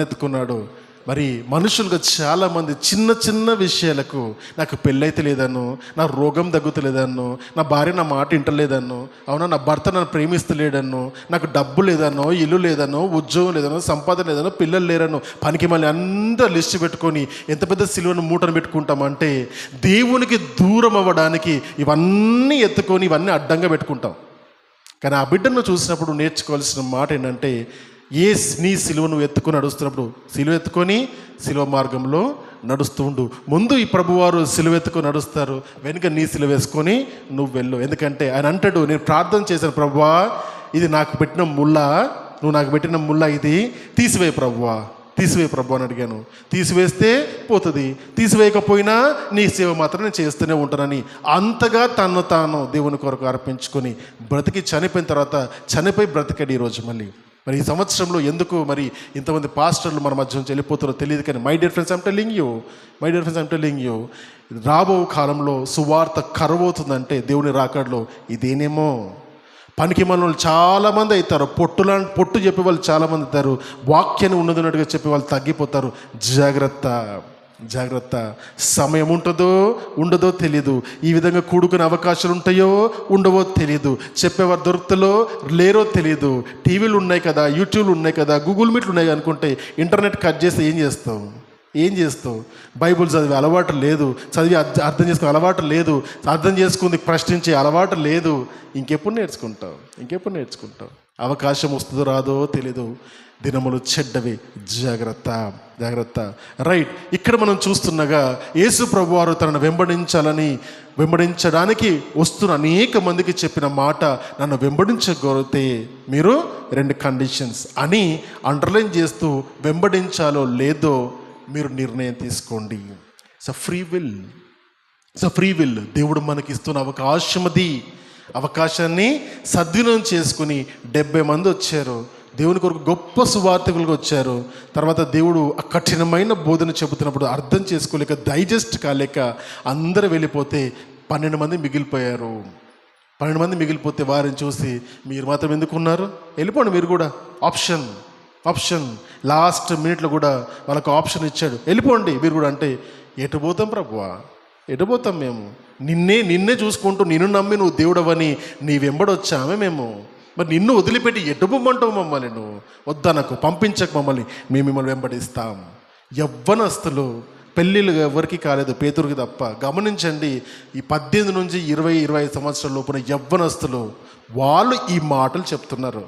ఎత్తుకున్నాడు. మరి మనుషులుగా చాలామంది చిన్న విషయాలకు నాకు పెళ్ళైతే లేదన్ను, నా రోగం తగ్గుతలేదన్ను, నా భార్య నా మాట వింటలేదన్ను, అవునా, నా భర్త నన్ను ప్రేమిస్తలేడన్ను, నాకు డబ్బు లేదన్నో, ఇల్లు లేదనో, ఉద్యోగం లేదనో, సంపాదన లేదనో, పిల్లలు లేరనో, పనికి మళ్ళీ అందరూ లిస్ట్ పెట్టుకొని ఎంత పెద్ద సిలువను మూటను పెట్టుకుంటామంటే దేవునికి దూరం అవ్వడానికి ఇవన్నీ ఎత్తుకొని ఇవన్నీ అడ్డంగా పెట్టుకుంటాం. కానీ ఆ బిడ్డను చూసినప్పుడు నేర్చుకోవాల్సిన మాట ఏంటంటే, నీ సిలువను ఎత్తుకొని నడుస్తున్నప్పుడు సిలువ ఎత్తుకొని సిలువ మార్గంలో నడుస్తూ ఉండు. ముందు ఈ ప్రభువారు సిలువ ఎత్తుకొని నడుస్తారు, వెనుక నీ సిలువ వేసుకొని నువ్వు వెళ్ళు. ఎందుకంటే ఆయన అంటాడు, నేను ప్రార్థన చేశాను, ప్రభువా ఇది నాకు పెట్టిన ముళ్ళ, నువ్వు నాకు పెట్టిన ముళ్ళ ఇది తీసివేయి ప్రభువా, తీసివే ప్రభు అని అడిగాను. తీసివేస్తే పోతుంది, తీసివేయకపోయినా నీ సేవ మాత్రం నేను చేస్తూనే ఉంటానని అంతగా తను తాను దేవుని కొరకు అర్పించుకొని బ్రతికి చనిపోయిన తర్వాత చనిపోయి బ్రతికాడు ఈరోజు మళ్ళీ. మరి ఈ సంవత్సరంలో ఎందుకు మరి ఇంతమంది పాస్టర్లు మన మధ్య నుంచి వెళ్ళిపోతారో తెలియదు. కానీ my dear friends, I'm telling you రాబో కాలంలో సువార్త కరువవుతుందంటే దేవుని రాకడలో ఇదేనేమో. పనికి మనలు చాలామంది అవుతారు, పొట్టు చెప్పే వాళ్ళు చాలామంది అవుతారు, వాక్యాన్ని ఉన్నదిన్నట్టుగా చెప్పే వాళ్ళు తగ్గిపోతారు. జాగ్రత్త. సమయం ఉంటుందో ఉండదో తెలియదు. ఈ విధంగా కూడుకునే అవకాశాలు ఉంటాయో ఉండవో తెలియదు. చెప్పేవారు దొరుకుతారో లేరో తెలియదు. టీవీలు ఉన్నాయి కదా, యూట్యూబ్లు ఉన్నాయి కదా, గూగుల్ మీట్లు ఉన్నాయి అనుకుంటే ఇంటర్నెట్ కట్ చేస్తే ఏం చేస్తావు? బైబుల్ చదివే అలవాటు లేదు, చదివి అర్థం చేసుకునే అలవాటు లేదు, అర్థం చేసుకుంది ప్రశ్నించే అలవాటు లేదు. ఇంకెప్పుడు నేర్చుకుంటావు? అవకాశం వస్తుందో రాదో తెలీదు. దినములు చెడ్డవి, జాగ్రత్త. రైట్, ఇక్కడ మనం చూస్తుండగా యేసు ప్రభువారు తనను వెంబడించడానికి వస్తున్న అనేక మందికి చెప్పిన మాట, నన్ను వెంబడించగలిగితే మీరు 2 కండిషన్స్ అని అండర్లైన్ చేస్తూ వెంబడించాలో లేదో మీరు నిర్ణయం తీసుకోండి. ఫ్రీ విల్ దేవుడు మనకి ఇస్తున్న అవకాశాన్ని సద్వినియోగం చేసుకుని 70 మంది వచ్చారు. దేవుని కొరకు గొప్ప సువార్తికులుగా వచ్చారు. తర్వాత దేవుడు ఆ కఠినమైన బోధన చెబుతున్నప్పుడు అర్థం చేసుకోలేక, డైజెస్ట్ కాలేక అందరూ వెళ్ళిపోతే 12 మంది మిగిలిపోయారు. 12 మంది మిగిలిపోతే వారిని చూసి మీరు మాత్రం ఎందుకున్నారు, వెళ్ళిపోండి మీరు కూడా. ఆప్షన్ లాస్ట్ మినిట్లో కూడా వాళ్ళకు ఆప్షన్ ఇచ్చాడు, వెళ్ళిపోండి మీరు కూడా. అంటే ఎటు పోతాం ప్రభువా, ఎటు పోతాం మేము? నిన్నే చూసుకుంటూ నిన్ను నమ్మి నువ్వు దేవుడవని నీ వెంబడొచ్చామే మేము. మరి నిన్ను వదిలిపెట్టి ఎటు పొమ్మంటావు మమ్మల్ని? నువ్వు వద్దనకు, పంపించక మమ్మల్ని, మేము మిమ్మల్ని వెంబడిస్తాం. యవ్వనస్తులు, పెళ్ళిళ్ళు ఎవరికి కాలేదు, పేతురికి తప్ప. గమనించండి, ఈ 18 నుంచి 20-25 సంవత్సరాల లోపున యవ్వనస్తులు వాళ్ళు ఈ మాటలు చెప్తున్నారు.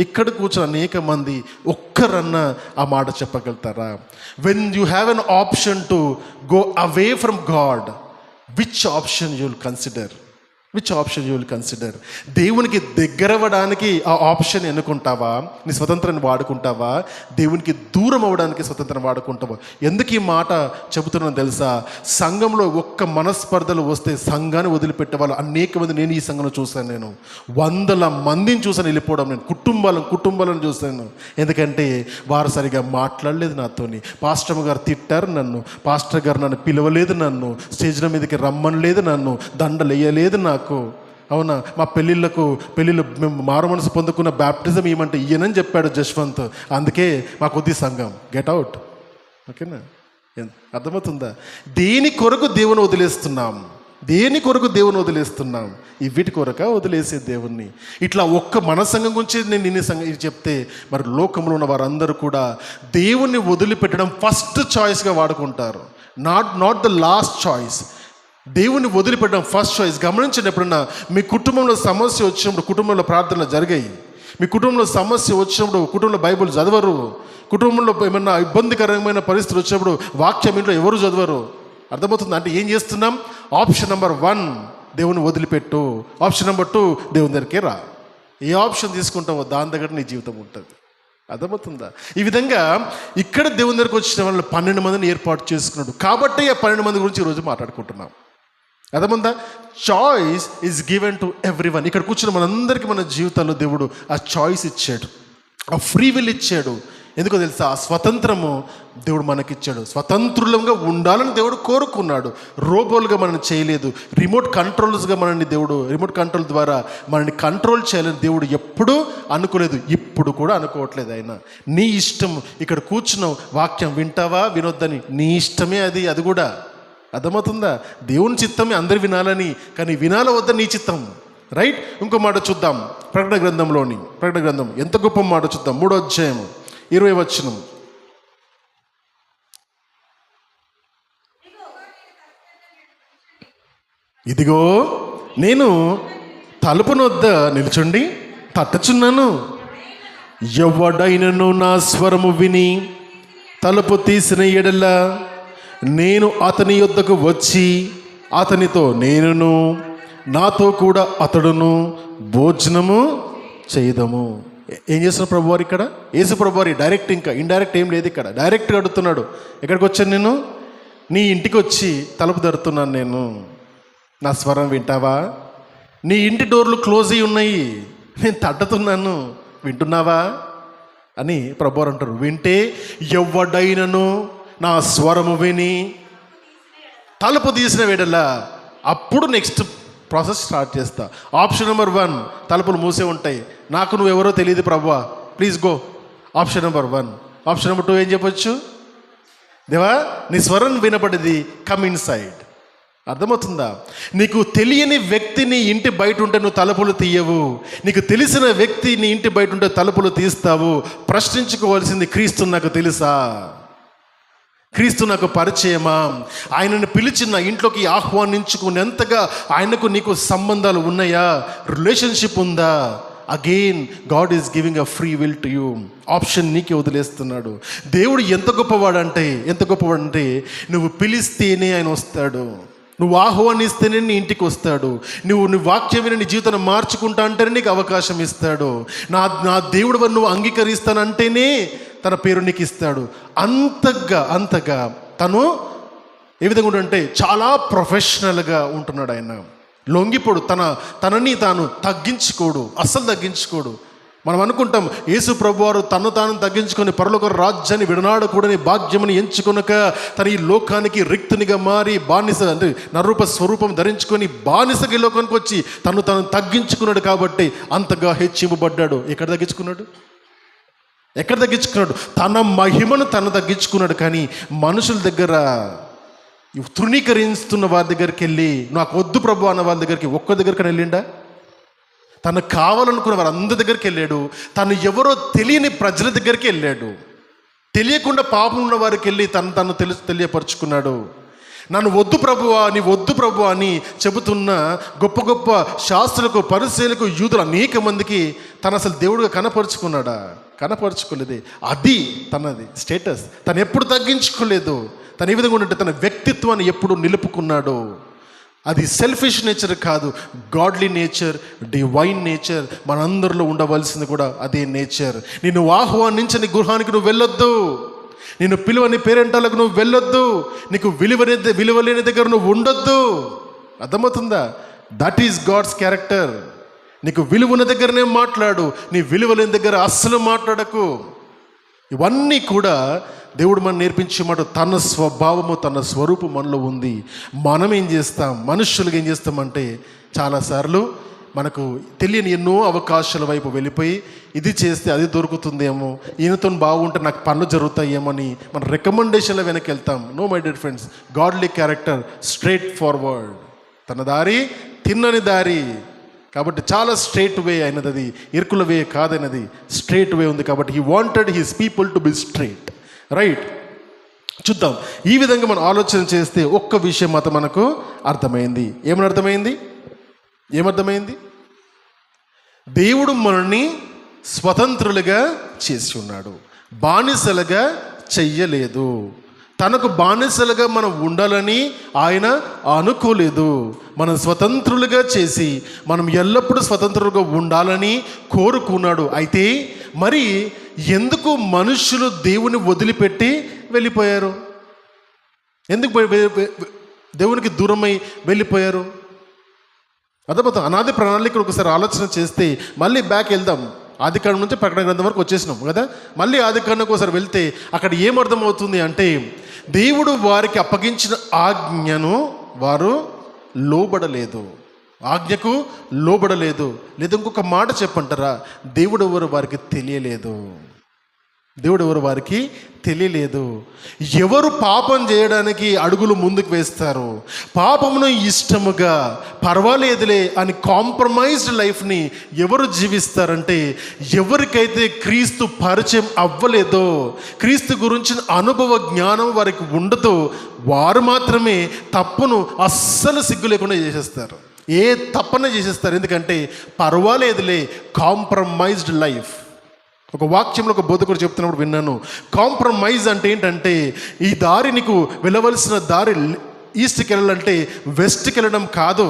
ఇక్కడ కూర్చొని అనేక మంది ఒక్కరన్నా ఆ మాట చెప్పగలుగుతారా? When you have an option to go away from God, which option you will consider? దేవునికి దగ్గరవ్వడానికి ఆ ఆప్షన్ ఎన్నుకుంటావా? నీ స్వతంత్రాన్ని వాడుకుంటావా? దేవునికి దూరం అవ్వడానికి స్వతంత్రం వాడుకుంటావా? ఎందుకు ఈ మాట చెబుతున్నాను తెలుసా? సంఘంలో ఒక్క మనస్పర్ధలు వస్తే సంఘాన్ని వదిలిపెట్టే వాళ్ళు అనేక మంది నేను ఈ సంఘంలో చూశాను. నేను 100 మందిని చూసాను వెళ్ళిపోవడం. నేను కుటుంబాలను చూశాను. ఎందుకంటే వారు సరిగా మాట్లాడలేదు నాతోని. పాస్టర్ గారు తిట్టారు నన్ను, పాస్టర్ గారు నన్ను పిలవలేదు, నన్ను స్టేజ్ల మీదకి రమ్మనలేదు, నన్ను దండలు వేయలేదు నాకు. అవునా, మా పెళ్ళిళ్ళు మేము మారు మనసు పొందుకున్న బ్యాప్టిజం ఇవ్వమంటే ఇయ్యనని చెప్పాడు జశ్వంత్. అందుకే మా కొద్ది సంఘం గెట్ అవుట్. ఓకేనా? అర్థమవుతుందా? దేని కొరకు దేవుని వదిలేస్తున్నాం? ఈ వీటి కొరక వదిలేసే దేవుణ్ణి. ఇట్లా ఒక్క మన సంఘం గురించి నేను నిన్న సంఘం చెప్తే, మరి లోకంలో ఉన్న వారందరూ కూడా దేవుణ్ణి వదిలిపెట్టడం ఫస్ట్ చాయిస్గా వాడుకుంటారు. Not the last choice. దేవుని వదిలిపెట్టడం ఫస్ట్ చాయిస్. గమనించండి, ఎప్పుడన్నా మీ కుటుంబంలో సమస్య వచ్చినప్పుడు కుటుంబంలో ప్రార్థనలు జరిగాయి, మీ కుటుంబంలో సమస్య వచ్చినప్పుడు కుటుంబంలో బైబిల్ చదవరు, కుటుంబంలో ఏమన్నా ఇబ్బందికరమైన పరిస్థితులు వచ్చినప్పుడు వాక్యం ఇంట్లో ఎవరు చదవరు. అర్థమవుతుంది? అంటే ఏం చేస్తున్నాం? ఆప్షన్ నెంబర్ 1 దేవుని వదిలిపెట్టు, ఆప్షన్ నెంబర్ 2 దేవుని దగ్గరికి రా. ఏ ఆప్షన్ తీసుకుంటావో దాని దగ్గర నీ జీవితం ఉంటుంది. అర్థమవుతుందా? ఈ విధంగా ఇక్కడ దేవుని దగ్గరికి వచ్చిన వాళ్ళు 12 మందిని ఏర్పాటు చేసుకున్నాడు. కాబట్టి ఆ 12 మంది గురించి ఈరోజు మాట్లాడుకుంటున్నాం. అర్థమైందా? Choice is given to everyone. ఇక్కడ కూర్చున్న మనందరికీ మన జీవితాల్లో దేవుడు ఆ చాయిస్ ఇచ్చాడు, ఆ ఫ్రీ విల్ ఇచ్చాడు. ఎందుకో తెలుసా? ఆ స్వతంత్రము దేవుడు మనకిచ్చాడు. స్వతంత్రులంగా ఉండాలని దేవుడు కోరుకున్నాడు. రోబోలుగా మనల్ని చేయలేదు. రిమోట్ కంట్రోల్ ద్వారా మనల్ని కంట్రోల్ చేయాలని దేవుడు ఎప్పుడూ అనుకోలేదు, ఇప్పుడు కూడా అనుకోవట్లేదు. ఆయన నీ ఇష్టం. ఇక్కడ కూర్చున్నావు, వాక్యం వింటావా వినొద్దని నీ ఇష్టమే. అది కూడా అర్థమవుతుందా? దేవుని చిత్తమే అందరు వినాలని, కానీ వినాల వద్ద నీ చిత్తం. రైట్? ఇంకో మాట చూద్దాం. ప్రకటన గ్రంథం ఎంత గొప్ప మాట చూద్దాం. 3వ అధ్యాయం 20వ వచనం. ఇదిగో నేను తలుపు వద్ద నిలుచుండి తట్టుచున్నాను. ఎవడైనను నా స్వరము విని తలుపు తీసిన ఎడల నేను అతని యొద్దకు వచ్చి అతనితో నేనును నాతో కూడా అతడును భోజనము చేయదము. ఏం చేస్తున్న ప్రభువారు ఇక్కడ? యేసు ప్రభువారు డైరెక్ట్, ఇంకా ఇండైరెక్ట్ ఏం లేదు ఇక్కడ, డైరెక్ట్గా అడుగుతున్నాడు. ఎక్కడికి వచ్చాను నేను? నీ ఇంటికి వచ్చి తలుపు తడుతున్నాను నేను, నా స్వరం వింటావా? నీ ఇంటి డోర్లు క్లోజ్ అయ్యి ఉన్నాయి, నేను తట్టుతున్నాను, వింటున్నావా అని ప్రభువారు అంటారు. వింటే ఎవడైనను నా స్వరము విని తలుపు తీసిన వేడలా అప్పుడు నెక్స్ట్ ప్రాసెస్ స్టార్ట్ చేస్తా. ఆప్షన్ నెంబర్ 1, తలుపులు మూసే ఉంటాయి, నాకు నువ్వెవరో తెలియదు ప్రభువా, please go. Option number 1. Option number 2 ఏం చెప్పొచ్చు? దేవా నీ స్వరం వినపడింది, కమ్ ఇన్ సైడ్. అర్థమవుతుందా? నీకు తెలియని వ్యక్తి నీ ఇంటి బయట ఉంటే నువ్వు తలుపులు తీయవు, నీకు తెలిసిన వ్యక్తి నీ ఇంటి బయట ఉంటే తలుపులు తీస్తావు. ప్రశ్నించుకోవాల్సింది, క్రీస్తు నాకు తెలుసా? క్రీస్తు నాకు పరిచయమా? ఆయనను పిలిచి నా ఇంట్లోకి ఆహ్వానించుకునేంతగా ఆయనకు నీకు సంబంధాలు ఉన్నాయా? రిలేషన్షిప్ ఉందా? Again God is giving a free will to you. Option నీకే వదిలేస్తున్నాడు. దేవుడు ఎంత గొప్పవాడంటే నువ్వు పిలిస్తేనే ఆయన వస్తాడు, నువ్వు ఆహ్వానిస్తేనే నీ ఇంటికి వస్తాడు, నువ్వు వాక్యం విని నీ జీవితాన్ని మార్చుకుంటా అంటేనే నీకు అవకాశం ఇస్తాడు. నా దేవుడు నువ్వు అంగీకరిస్తానంటేనే తన పేరు నీకు ఇస్తాడు. అంతగా తను ఏ విధంగా ఉంటే చాలా ప్రొఫెషనల్గా ఉంటున్నాడు. ఆయన లొంగిపోడు, తనని తాను తగ్గించుకోడు, అస్సలు తగ్గించుకోడు. మనం అనుకుంటాం యేసు ప్రభువారు తను తాను తగ్గించుకొని పరలోక రాజ్యాన్ని విడనాడకూడని భాగ్యముని ఎంచుకొనక తన ఈ లోకానికి రిక్తునిగా మారి బానిస అంటే నరూప స్వరూపం ధరించుకొని బానిసకి లోకానికి వచ్చి తను తగ్గించుకున్నాడు. కాబట్టి అంతగా హెచ్చింపబడ్డాడు. ఎక్కడ తగ్గించుకున్నాడు? తన మహిమను తను తగ్గించుకున్నాడు. కానీ మనుషుల దగ్గర తృణీకరిస్తున్న వారి దగ్గరికి వెళ్ళి నాకు వద్దు ప్రభు అన్న వాళ్ళ దగ్గరికి ఒక్క దగ్గరికి వెళ్ళిండా? తను కావాలనుకున్న వారు అందరి దగ్గరికి వెళ్ళాడు. తను ఎవరో తెలియని ప్రజల దగ్గరికి వెళ్ళాడు. తెలియకుండా పాపం ఉన్న వారికి వెళ్ళి తను తెలియపరుచుకున్నాడు. నన్ను వద్దు ప్రభువా, నీ వద్దు ప్రభు అని చెబుతున్న గొప్ప గొప్ప శాస్త్రులకు, పరిసయ్యులకు, యూదులు అనేక మందికి తను అసలు దేవుడుగా కనపరుచుకోలేదు. అది తనది స్టేటస్. తను ఎప్పుడు తగ్గించుకోలేదు. తను ఏ విధంగా ఉంటే తన వ్యక్తిత్వాన్ని ఎప్పుడు నిలుపుకున్నాడు. అది సెల్ఫిష్ నేచర్ కాదు, గాడ్లీ నేచర్, డివైన్ నేచర్. మనందరిలో ఉండవలసింది కూడా అదే నేచర్. నిన్ను ఆహ్వానించని గృహానికి నువ్వు వెళ్ళొద్దు, నిన్ను పిలువని పేరెంటాలకు నువ్వు వెళ్ళొద్దు, నీకు విలువలేని దగ్గర నువ్వు ఉండొద్దు. అర్థమవుతుందా? That is God's character. నీకు విలువన దగ్గరనే మాట్లాడు, నీ విలువలేని దగ్గర అస్సలు మాట్లాడకు. ఇవన్నీ కూడా దేవుడు మనం నేర్పించే మాట. తన స్వభావము, తన స్వరూపం మనలో ఉంది. మనం ఏం చేస్తాం? మనుషులుగా ఏం చేస్తామంటే చాలాసార్లు మనకు తెలియని ఎన్నో అవకాశాల వైపు వెళ్ళిపోయి ఇది చేస్తే అది దొరుకుతుందేమో, ఈయనతో బాగుంటే నాకు పనులు జరుగుతాయేమో అని మన రికమెండేషన్ల వెనక్కి వెళ్తాం. No my dear friends, godly character straight forward. తన దారి తిన్నని దారి కాబట్టి చాలా స్ట్రైట్ వే అయినది. అది ఇరుకుల వే కాదైనది, స్ట్రైట్ వే ఉంది. కాబట్టి he wanted his people to be straight. Right? చూద్దాం. ఈ విధంగా మనం ఆలోచన చేస్తే ఒక్క విషయం మాత్రం మనకు అర్థమైంది. ఏమర్థమైంది? దేవుడు మనల్ని స్వతంత్రులుగా చేసి ఉన్నాడు, బానిసలుగా చెయ్యలేదు. తనకు బానిసలుగా మనం ఉండాలని ఆయన అనుకోలేదు. మనం స్వతంత్రులుగా చేసి మనం ఎల్లప్పుడూ స్వతంత్రులుగా ఉండాలని కోరుకున్నాడు. అయితే మరి ఎందుకు మనుషులు దేవుని వదిలిపెట్టి వెళ్ళిపోయారు? ఎందుకు దేవునికి దూరమై వెళ్ళిపోయారు? అర్థమవుతాం. అనాది ప్రణాళికలు ఒకసారి ఆలోచన చేస్తే మళ్ళీ బ్యాక్ వెళ్దాం. ఆదికాండం నుంచి ప్రకటన గ్రంథం వరకు వచ్చేసినాం కదా. మళ్ళీ ఆదికాండంకి ఒకసారి వెళ్తే అక్కడ ఏమర్థమవుతుంది అంటే దేవుడు వారికి అప్పగించిన ఆజ్ఞను వారు లోబడలేదు, ఆజ్ఞకు లోబడలేదు. లేదా ఇంకొక మాట చెప్పంటారా, దేవుడు ఎవరు వారికి తెలియలేదు. ఎవరు పాపం చేయడానికి అడుగులు ముందుకు వేస్తారు, పాపమును ఇష్టముగా పర్వాలేదులే అని కాంప్రమైజ్డ్ లైఫ్ని ఎవరు జీవిస్తారంటే ఎవరికైతే క్రీస్తు పరిచయం అవ్వలేదో, క్రీస్తు గురించిన అనుభవ జ్ఞానం వారికి ఉండదో వారు మాత్రమే తప్పును అస్సలు సిగ్గు లేకుండా చేసేస్తారు. ఏ తప్పన చేసేస్తారు. ఎందుకంటే పర్వాలేదులే, కాంప్రమైజ్డ్ లైఫ్. ఒక వాక్యంలో ఒక బోధకుడు చెప్తున్నప్పుడు విన్నాను, కాంప్రమైజ్ అంటే ఏంటంటే ఈ దారి నీకు వెళ్ళవలసిన దారి ఈస్ట్కి వెళ్ళాలంటే వెస్ట్కి వెళ్ళడం కాదు,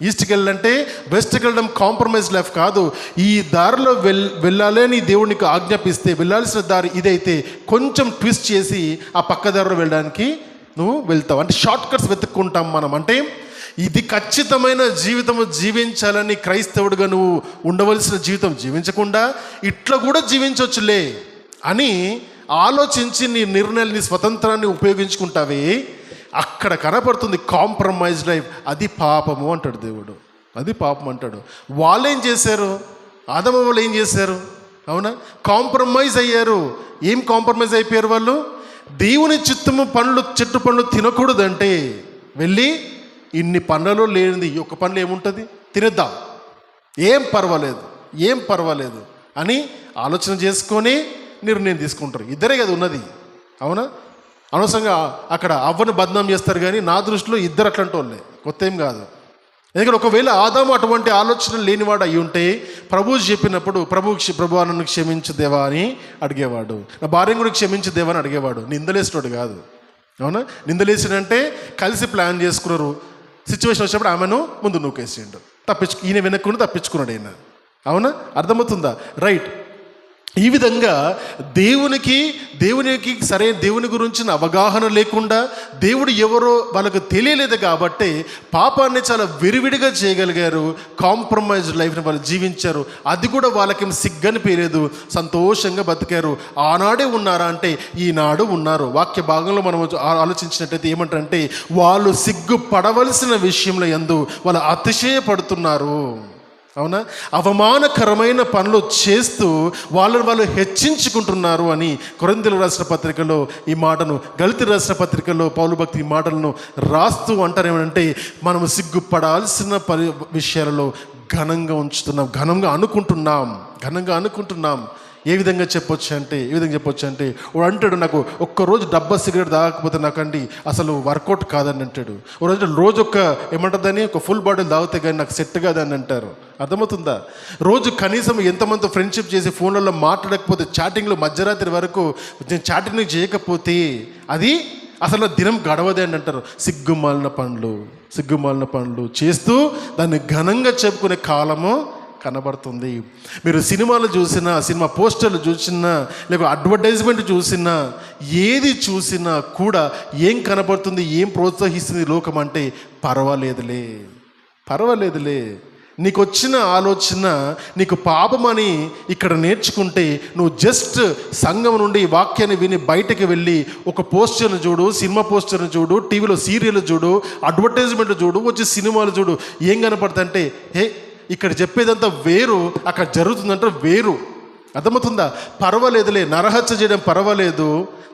ఈస్ట్కి వెళ్ళాలంటే వెస్ట్కి వెళ్ళడం కాంప్రమైజ్ లైఫ్ కాదు. ఈ దారిలో వెళ్ళాలి అని దేవుడు నీకు ఆజ్ఞాపిస్తే వెళ్ళాల్సిన దారి ఇదైతే కొంచెం ట్విస్ట్ చేసి ఆ పక్క దారిలో వెళ్ళడానికి నువ్వు వెళ్తావు. అంటే షార్ట్ కట్స్ వెతుక్కుంటాం మనం. అంటే ఇది ఖచ్చితమైన జీవితం జీవించాలని క్రైస్తవుడిగా నువ్వు ఉండవలసిన జీవితం జీవించకుండా ఇట్లా కూడా జీవించవచ్చులే అని ఆలోచించి నీ నిర్ణయాలు, నీ స్వతంత్రాన్ని ఉపయోగించుకుంటావే, అక్కడ కనపడుతుంది కాంప్రమైజ్ లైఫ్. అది పాపము అంటాడు దేవుడు, అది పాపం అంటాడు. వాళ్ళు ఏం చేశారు? ఆదాము వాళ్ళు ఏం చేశారు? అవునా, కాంప్రమైజ్ అయ్యారు. ఏం కాంప్రమైజ్ అయిపోయారు వాళ్ళు? దేవుని చిత్తము చెట్టు పండ్లు తినకూడదంటే వెళ్ళి ఇన్ని పండ్లలో లేనిది ఒక పండ్లు ఏముంటుంది, తినేద్దాం, ఏం పర్వాలేదు అని ఆలోచన చేసుకొని నిర్ణయం తీసుకుంటారు. ఇద్దరే కదా ఉన్నది. అవునా, అనవసరంగా అక్కడ అవ్వను బద్నాం చేస్తారు. కానీ నా దృష్టిలో ఇద్దరు అట్లాంటి వాళ్ళే, కొత్త ఏం కాదు. ఎందుకంటే ఒకవేళ ఆదాము అటువంటి ఆలోచన లేనివాడు అయి ఉంటే ప్రభువు చెప్పినప్పుడు ప్రభు నన్ను క్షమించు దేవా అని అడిగేవాడు, నా భార్యను కూడా క్షమించు దేవా అని అడిగేవాడు. నిందలేసినోడు కాదు. అవునా, నిందలేసినంటే కలిసి ప్లాన్ చేసుకున్నారు. సిచ్యువేషన్ వచ్చినప్పుడు ఆమెను ముందు నూకేసిండు, ఈయన వెనక్కుని తప్పించుకున్నాడు ఈయన. అవునా, అర్థమవుతుందా? రైట్. ఈ విధంగా దేవునికి సరైన దేవుని గురించిన అవగాహన లేకుండా, దేవుడు ఎవరో వాళ్ళకు తెలియలేదు కాబట్టి పాపాన్ని చాలా విరివిడిగా చేయగలిగారు. కాంప్రమైజ్ లైఫ్ని వాళ్ళు జీవించారు. అది కూడా వాళ్ళకేం సిగ్గనిపించలేదు, సంతోషంగా బతికారు. ఆనాడే ఉన్నారా అంటే ఈనాడు ఉన్నారు. వాక్య భాగంలో మనం ఆలోచించినట్టయితే ఏమంటారంటే వాళ్ళు సిగ్గుపడవలసిన విషయంలో యందు వాళ్ళు అతిశయపడుతున్నారు. అవునా, అవమానకరమైన పనులు చేస్తూ వాళ్ళు హెచ్చించుకుంటున్నారు అని కొరింథీయులకు రాసిన పత్రికలో ఈ మాటను, గలతీయులకు రాసిన పత్రికలో పౌలు భక్తి ఈ మాటలను రాస్తూ అంటారు. ఏమంటే మనము సిగ్గుపడాల్సిన విషయాలలో ఘనంగా ఉంచుతున్నాం, ఘనంగా అనుకుంటున్నాం. ఏ విధంగా చెప్పొచ్చు అంటే వాడు అంటాడు, నాకు ఒక్కరోజు డబ్బా సిగరెట్ తాగకపోతే నాకండి అసలు వర్కౌట్ కాదని అంటాడు. రోజు ఒక ఫుల్ బాటిల్ తాగితే కానీ నాకు సెట్ కాదని అంటారు. అర్థమవుతుందా? రోజు కనీసం ఎంతమందితో ఫ్రెండ్షిప్ చేసి ఫోన్లలో మాట్లాడకపోతే, చాటింగ్లో మధ్యరాత్రి వరకు నేను చాటింగ్ చేయకపోతే అది అసలు దినం గడవదే అని అంటారు. సిగ్గుమాలిన పనులు చేస్తూ దాన్ని ఘనంగా చెప్పుకునే కాలము కనబడుతుంది. మీరు సినిమాలు చూసినా, సినిమా పోస్టర్లు చూసినా, లేక అడ్వర్టైజ్మెంట్ చూసినా, ఏది చూసినా కూడా ఏం కనబడుతుంది, ఏం ప్రోత్సహిస్తుంది లోకం అంటే పర్వాలేదులే. నీకు వచ్చిన ఆలోచన నీకు పాపమని ఇక్కడ నేర్చుకుంటే నువ్వు జస్ట్ సంఘం నుండి వాక్యాన్ని విని బయటకు వెళ్ళి ఒక పోస్టర్ను చూడు, సినిమా పోస్టర్ను చూడు, టీవీలో సీరియల్ చూడు, అడ్వర్టైజ్మెంట్ చూడు, వచ్చి సినిమాలు చూడు, ఏం కనపడుతుందంటే ఇక్కడ చెప్పేదంతా వేరు, అక్కడ జరుగుతుందంటే వేరు. అర్థమవుతుందా? పర్వాలేదులే, నరహత్య చేయడం పర్వాలేదు,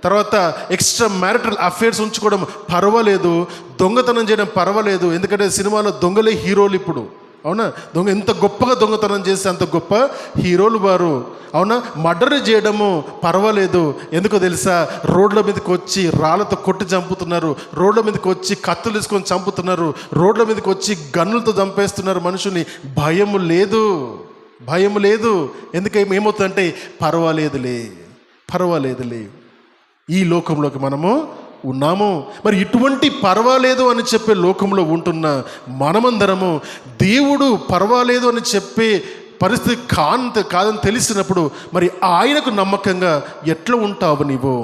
తర్వాత ఎక్స్ట్రా మ్యారిటల్ అఫేర్స్ ఉంచుకోవడం పర్వాలేదు, దొంగతనం చేయడం పర్వాలేదు. ఎందుకంటే సినిమాలో దొంగలే హీరోలు ఇప్పుడు. అవునా, ఎంత గొప్పగా దొంగతనం చేస్తే అంత గొప్ప హీరోలు వారు. అవునా, మర్డర్ చేయడము పర్వాలేదు. ఎందుకో తెలుసా? రోడ్ల మీదకి వచ్చి రాళ్ళతో కొట్టి చంపుతున్నారు, రోడ్ల మీదకి వచ్చి కత్తులు తీసుకొని చంపుతున్నారు, రోడ్ల మీదకి వచ్చి గన్నులతో చంపేస్తున్నారు మనుషుల్ని. భయం లేదు. ఎందుకంటే ఏమవుతుందంటే పర్వాలేదులే. ఈ లోకంలోకి మనము ఉన్నాము. మరి ఇటువంటి పర్వాలేదు అని చెప్పే లోకంలో ఉంటున్న మనమందరము దేవుడు పర్వాలేదు అని చెప్పే పరిస్థితి కాదని తెలిసినప్పుడు మరి ఆయనకు నమ్మకంగా ఎట్లా ఉంటావు నీవు?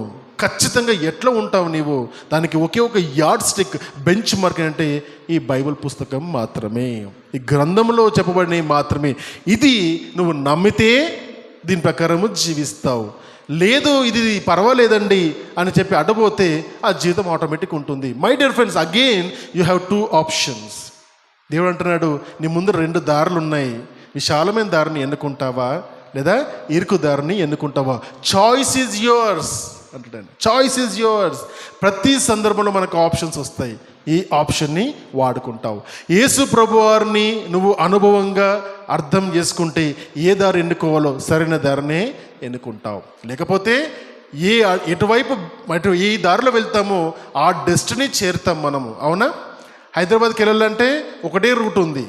ఖచ్చితంగా ఎట్లా ఉంటావు నీవు? దానికి ఒకే ఒక యార్డ్ స్టిక్, బెంచ్ మార్క్ అంటే ఈ బైబిల్ పుస్తకం మాత్రమే, ఈ గ్రంథంలో చెప్పబడినవి మాత్రమే. ఇది నువ్వు నమ్మితే దీని ప్రకారము జీవిస్తావు. లేదు ఇది పర్వాలేదండి అని చెప్పి అడ్డపోతే ఆ జీవితం ఆటోమేటిక్ ఉంటుంది. My dear friends, again you have 2 options. దేవుడు అంటున్నాడు, నీ ముందు 2 దారులు ఉన్నాయి. విశాలమైన దారిని ఎన్నుకుంటావా లేదా ఇరుకు దారిని ఎన్నుకుంటావా? చాయిస్ ఈజ్ యువర్స్ అంటాడు. Choice is yours. ప్రతి సందర్భంలో మనకు ఆప్షన్స్ వస్తాయి. ఈ ఆప్షన్ని వాడుకుంటావు. యేసు ప్రభువారిని నువ్వు అనుభవంగా అర్థం చేసుకుంటే ఏ దారి ఎన్నుకోవాలో సరైన దారినే ఎన్నుకుంటావు. లేకపోతే ఎటువైపు ఏ దారిలో వెళ్తామో ఆ డెస్టినీ చేరుతాం మనము. అవునా, హైదరాబాద్కి వెళ్ళాలంటే ఒకటే రూట్ ఉంది.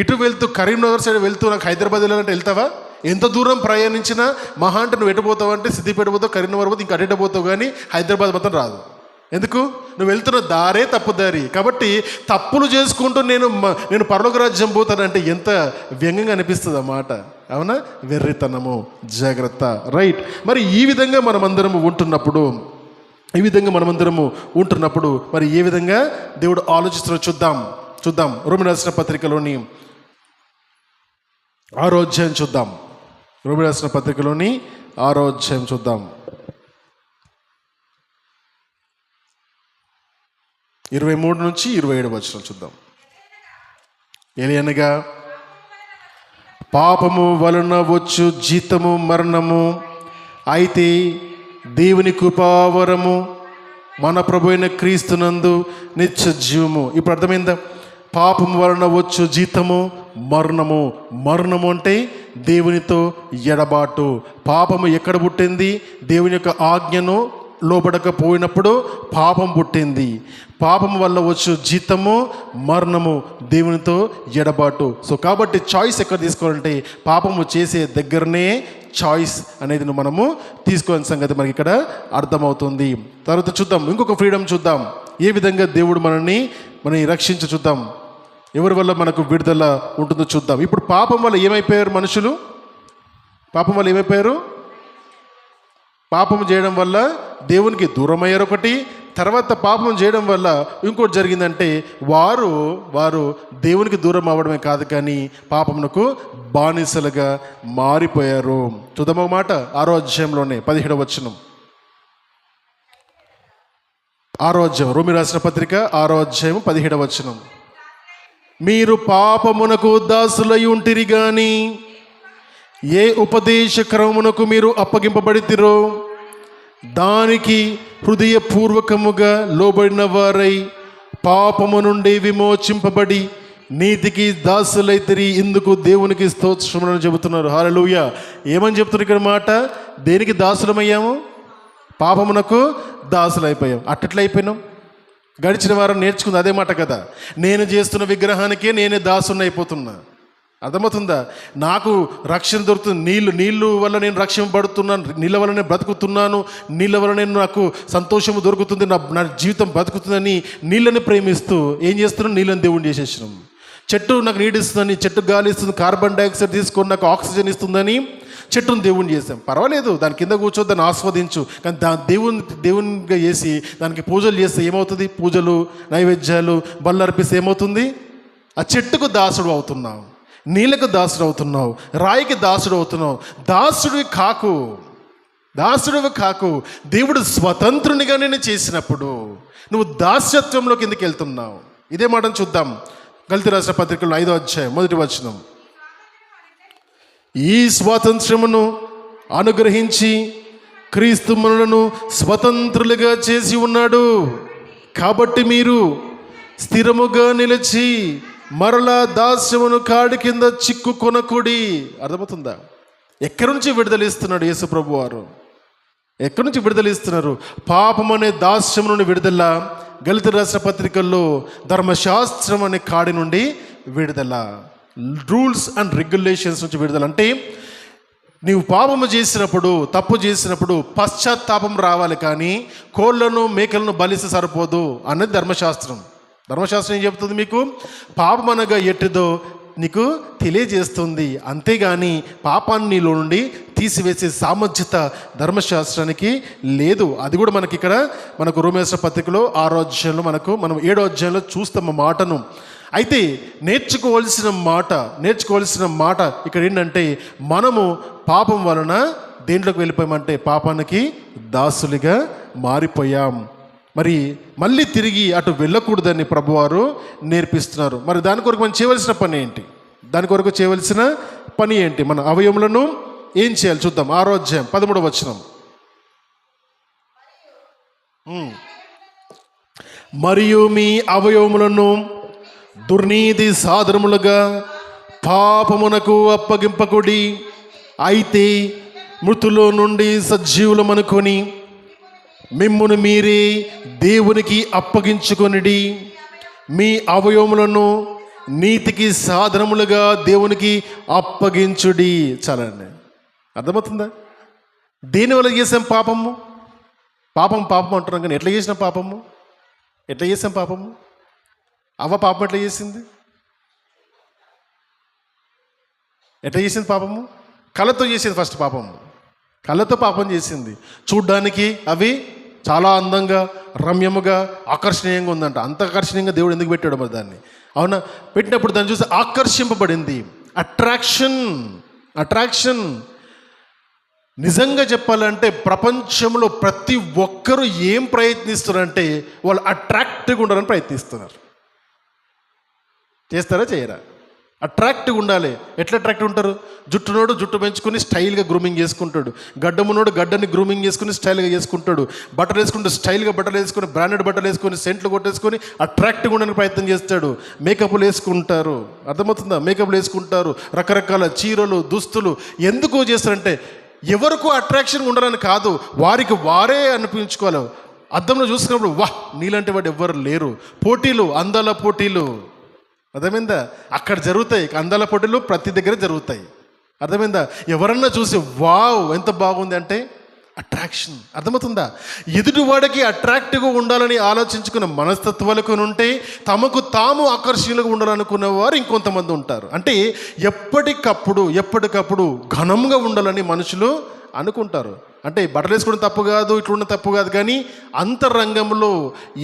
ఇటు వెళ్తూ కరీంనగర్ సైడ్ వెళ్తూ నాకు హైదరాబాద్ వెళ్ళాలంటే వెళ్తావా? ఎంత దూరం ప్రయాణించినా మహా అంటే నువ్వు ఎటు పోతావు అంటే సిద్దిపేట పోతావు, కరీంనగర్ పోతావు, ఇంకా అటు పోతావు, కానీ హైదరాబాద్ మాత్రం రాదు. ఎందుకు? నువ్వు వెళ్తున్న దారే తప్పుదారి. కాబట్టి తప్పులు చేసుకుంటూ నేను పరలోక రాజ్యం పోతానంటే ఎంత వ్యంగ్యంగా అనిపిస్తుంది ఆ మాట. అవునా? వెర్రితనము, జాగ్రత్త. రైట్. మరి ఈ విధంగా మనమందరము ఉంటున్నప్పుడు మరి ఏ విధంగా దేవుడు ఆలోచిస్తున్నారో చూద్దాం. రోమీయులకు రాసిన పత్రికలోని 6వ అధ్యాయం చూద్దాం. రోమీయులకు రాసిన పత్రికలోని 6వ అధ్యాయం చూద్దాం. 23 నుంచి 27 వచనం చూద్దాం. ఏలయనగా పాపము వలన వచ్చు జీతము మరణము, అయితే దేవుని కృపావరము మన ప్రభు అయిన క్రీస్తునందు నిత్య జీవము. ఇప్పుడు అర్థమైందా? పాపము వలన వచ్చు జీతము మరణము అంటే దేవునితో ఎడబాటు. పాపము ఎక్కడ పుట్టింది? దేవుని యొక్క ఆజ్ఞను లోబడకపోయినప్పుడు పాపం పుట్టింది. పాపం వల్ల వచ్చు జీతము మరణము, దేవునితో ఎడబాటు. సో కాబట్టి చాయిస్ ఎక్కడ తీసుకోవాలంటే పాపము చేసే దగ్గరనే చాయిస్ అనేది మనము తీసుకోవాల్సిన సంగతి మనకి ఇక్కడ అర్థమవుతుంది. తర్వాత చూద్దాం, ఇంకొక ఫ్రీడమ్ చూద్దాం. ఏ విధంగా దేవుడు మనల్ని చూద్దాం. ఎవరి వల్ల మనకు విడుదల ఉంటుందో చూద్దాం. ఇప్పుడు పాపం వల్ల ఏమైపోయారు మనుషులు? పాపం చేయడం వల్ల దేవునికి దూరం అయ్యారు ఒకటి. తర్వాత పాపం చేయడం వల్ల ఇంకోటి జరిగిందంటే వారు దేవునికి దూరం అవ్వడమే కాదు, కానీ పాపమునకు బానిసలుగా మారిపోయారు. చూద్దాం ఒక మాట. 6వ అధ్యాయంలోనే 17వ వచనం. 6వ అధ్యాయం, రోమీ రాసిన పత్రిక 6వ అధ్యాయం 17వ వచనం. మీరు పాపమునకు దాసులై ఉంటిరి గాని ఏ ఉపదేశ క్రమమునకు మీరు అప్పగింపబడితిరో దానికి హృదయపూర్వకముగా లోబడిన వారై పాపము నుండి విమోచింపబడి నీతికి దాసులైతిరి. ఇందుకు దేవునికి స్తోత్రములను చెబుతున్నారు. హల్లెలూయా. ఏమని చెప్తున్నారు ఇక్కడ మాట? దేనికి దాసులమయ్యాము? పాపమునకు దాసులైపోయాం. అట్లయిపోయినాం. గడిచిన వారం నేర్చుకుంది అదే మాట కదా. నేను చేస్తున్న విగ్రహానికే నేనే దాసుని అయిపోతున్నా. అర్థమవుతుందా? నాకు రక్షణ దొరుకుతుంది. నీళ్ళు వల్ల నేను రక్షింపబడుతున్నాను, నీళ్ళ వల్ల నేను బ్రతుకుతున్నాను, నీళ్ళ వల్ల నేను నాకు సంతోషము దొరుకుతుంది, నా జీవితం బ్రతుకుతుందని నీళ్ళని ప్రేమిస్తూ ఏం చేస్తున్నాను? నీళ్ళని దేవుని చేసేసినాం. చెట్టు నాకు నీడిస్తుందని, చెట్టు గాలి ఇస్తుంది, కార్బన్ డైఆక్సైడ్ తీసుకొని నాకు ఆక్సిజన్ ఇస్తుందని చెట్టును దేవుని చేసాం. పర్వాలేదు, దాని కింద కూర్చో, దాన్ని ఆస్వాదించు. కానీ దేవునిగా చేసి దానికి పూజలు చేస్తే ఏమవుతుంది? పూజలు, నైవేద్యాలు, బళ్ళు అర్పిస్తే ఏమవుతుంది? ఆ చెట్టుకు దాసుడు అవుతున్నావు, నీళ్ళకు దాసుడు అవుతున్నావు, రాయికి దాసుడు అవుతున్నావు. దాసుడివి కాకు. దేవుడు స్వతంత్రునిగా నేను చేసినప్పుడు నువ్వు దాస్యత్వంలోకి ఎందుకు వెళ్తున్నావు? ఇదే మాటను చూద్దాం. గలతీ రాసిన పత్రికలో 5వ అధ్యాయం 1వ వచనం. ఈ స్వాతంత్ర్యమును అనుగ్రహించి క్రీస్తు మనలను స్వతంత్రులుగా చేసి ఉన్నాడు. కాబట్టి మీరు స్థిరముగా నిలిచి మరలా దాస్యమును కాడి కింద చిక్కుకొనకుడి. అర్థమవుతుందా? ఎక్కడి నుంచి విడుదలిస్తున్నాడు యేసు ప్రభు వారు? ఎక్కడి నుంచి విడుదలిస్తున్నారు? పాపం అనే దాస్యం నుండి విడుదల. గలతీ రాసిన పత్రికల్లో ధర్మశాస్త్రం అనే కాడి నుండి విడుదల, రూల్స్ అండ్ రెగ్యులేషన్స్ నుంచి విడుదల. అంటే నీవు పాపము చేసినప్పుడు, తప్పు చేసినప్పుడు పశ్చాత్తాపం రావాలి, కానీ కోళ్ళను మేకలను బలిస్తే సరిపోదు అన్నది ధర్మశాస్త్రం. ఏం చెప్తుంది? మీకు పాపం అనగా ఎట్టిదో నీకు తెలియజేస్తుంది. అంతేగాని పాపాన్ని నీలో నుండి తీసివేసే సామర్థ్యత ధర్మశాస్త్రానికి లేదు. అది కూడా మనకి ఇక్కడ రోమేశ్వర పత్రికలో 6వ అధ్యాయంలో మనం 7వ అధ్యాయంలో చూస్తాం మాటను. అయితే నేర్చుకోవాల్సిన మాట ఇక్కడ ఏంటంటే, మనము పాపం వలన దేంట్లోకి వెళ్ళిపోయామంటే పాపానికి దాసులుగా మారిపోయాం. మరి మళ్ళీ తిరిగి అటు వెళ్ళకూడదని ప్రభువారు నేర్పిస్తున్నారు. మరి దాని కొరకు మనం చేయవలసిన పని ఏంటి? మన అవయములను ఏం చేయాలి చూద్దాం. 6వ అధ్యాయం 13వ వచనం. మరియు మీ అవయవములను దుర్నీతి సాధనములుగా పాపమునకు అప్పగింపకుడి, అయితే మృతులో నుండి సజీవులమనుకొని మిమ్మును మీరే దేవునికి అప్పగించుకొనిడి. మీ అవయవములను నీతికి సాధనములుగా దేవునికి అప్పగించుడి. చాలండి. అర్థమవుతుందా? దేనివల్ల చేసాం పాపము? పాపం పాపం అంటున్నాం, కానీ ఎట్లా చేసిన పాపము? ఎట్లా చేసాం పాపము? అవ్వ పాపం ఎట్లా చేసింది? ఎట్లా చేసింది పాపము? కళ్ళతో చేసింది. ఫస్ట్ పాపము కళ్ళతో పాపం చేసింది. చూడ్డానికి అవి చాలా అందంగా, రమ్యముగా, ఆకర్షణీయంగా ఉందంట. అంత ఆకర్షణీయంగా దేవుడు ఎందుకు పెట్టాడు మరి దాన్ని? అవునా, పెట్టినప్పుడు దాన్ని చూసి ఆకర్షింపబడింది. అట్రాక్షన్. నిజంగా చెప్పాలంటే ప్రపంచంలో ప్రతి ఒక్కరూ ఏం ప్రయత్నిస్తున్నారంటే వాళ్ళు అట్రాక్టివ్గా ఉండాలని ప్రయత్నిస్తున్నారు. చేస్తారా చేయరా? అట్రాక్టివ్గా ఉండాలి. ఎట్లా అట్రాక్టివ్ ఉంటారు? జుట్టునోడు జుట్టు పెంచుకొని స్టైల్గా గ్రూమింగ్ చేసుకుంటాడు, గడ్డమునోడు గడ్డని గ్రూమింగ్ చేసుకుని స్టైల్గా చేసుకుంటాడు, బట్టలు వేసుకుంటూ స్టైల్గా బట్టలు వేసుకొని, బ్రాండెడ్ బట్టలు వేసుకొని, సెంట్లు కొట్టేసుకొని అట్రాక్టివ్గా ఉండడానికి ప్రయత్నం చేస్తాడు. మేకప్లు వేసుకుంటారు, అర్థమవుతుందా? మేకప్లు వేసుకుంటారు, రకరకాల చీరలు, దుస్తులు. ఎందుకు చేస్తారంటే ఎవరికో అట్రాక్షన్ ఉండాలని కాదు, వారికి వారే అనిపించుకోవాలి. అద్దంలో చూసుకున్నప్పుడు వాహ్ నీలాంటి వాడు ఎవ్వరు లేరు. పోటీలు, అందాల పోటీలు, అర్థమైందా? అక్కడ జరుగుతాయి అందాల పోటీలు, ప్రతి దగ్గర జరుగుతాయి. అర్థమైందా? ఎవరన్నా చూసి వావ్ ఎంత బాగుంది అంటే అట్రాక్షన్. అర్థమవుతుందా? ఎదుటివాడికి అట్రాక్టివ్గా ఉండాలని ఆలోచించుకున్న మనస్తత్వాలకు ఉంటే తమకు తాము ఆకర్షణీయంగా ఉండాలనుకున్న వారు ఇంకొంతమంది ఉంటారు. అంటే ఎప్పటికప్పుడు ఘనంగా ఉండాలని మనుషులు అనుకుంటారు. అంటే బట్టలు వేసుకోవడం తప్పు కాదు, ఇట్లున్న తప్పు కాదు, కానీ అంతరంగంలో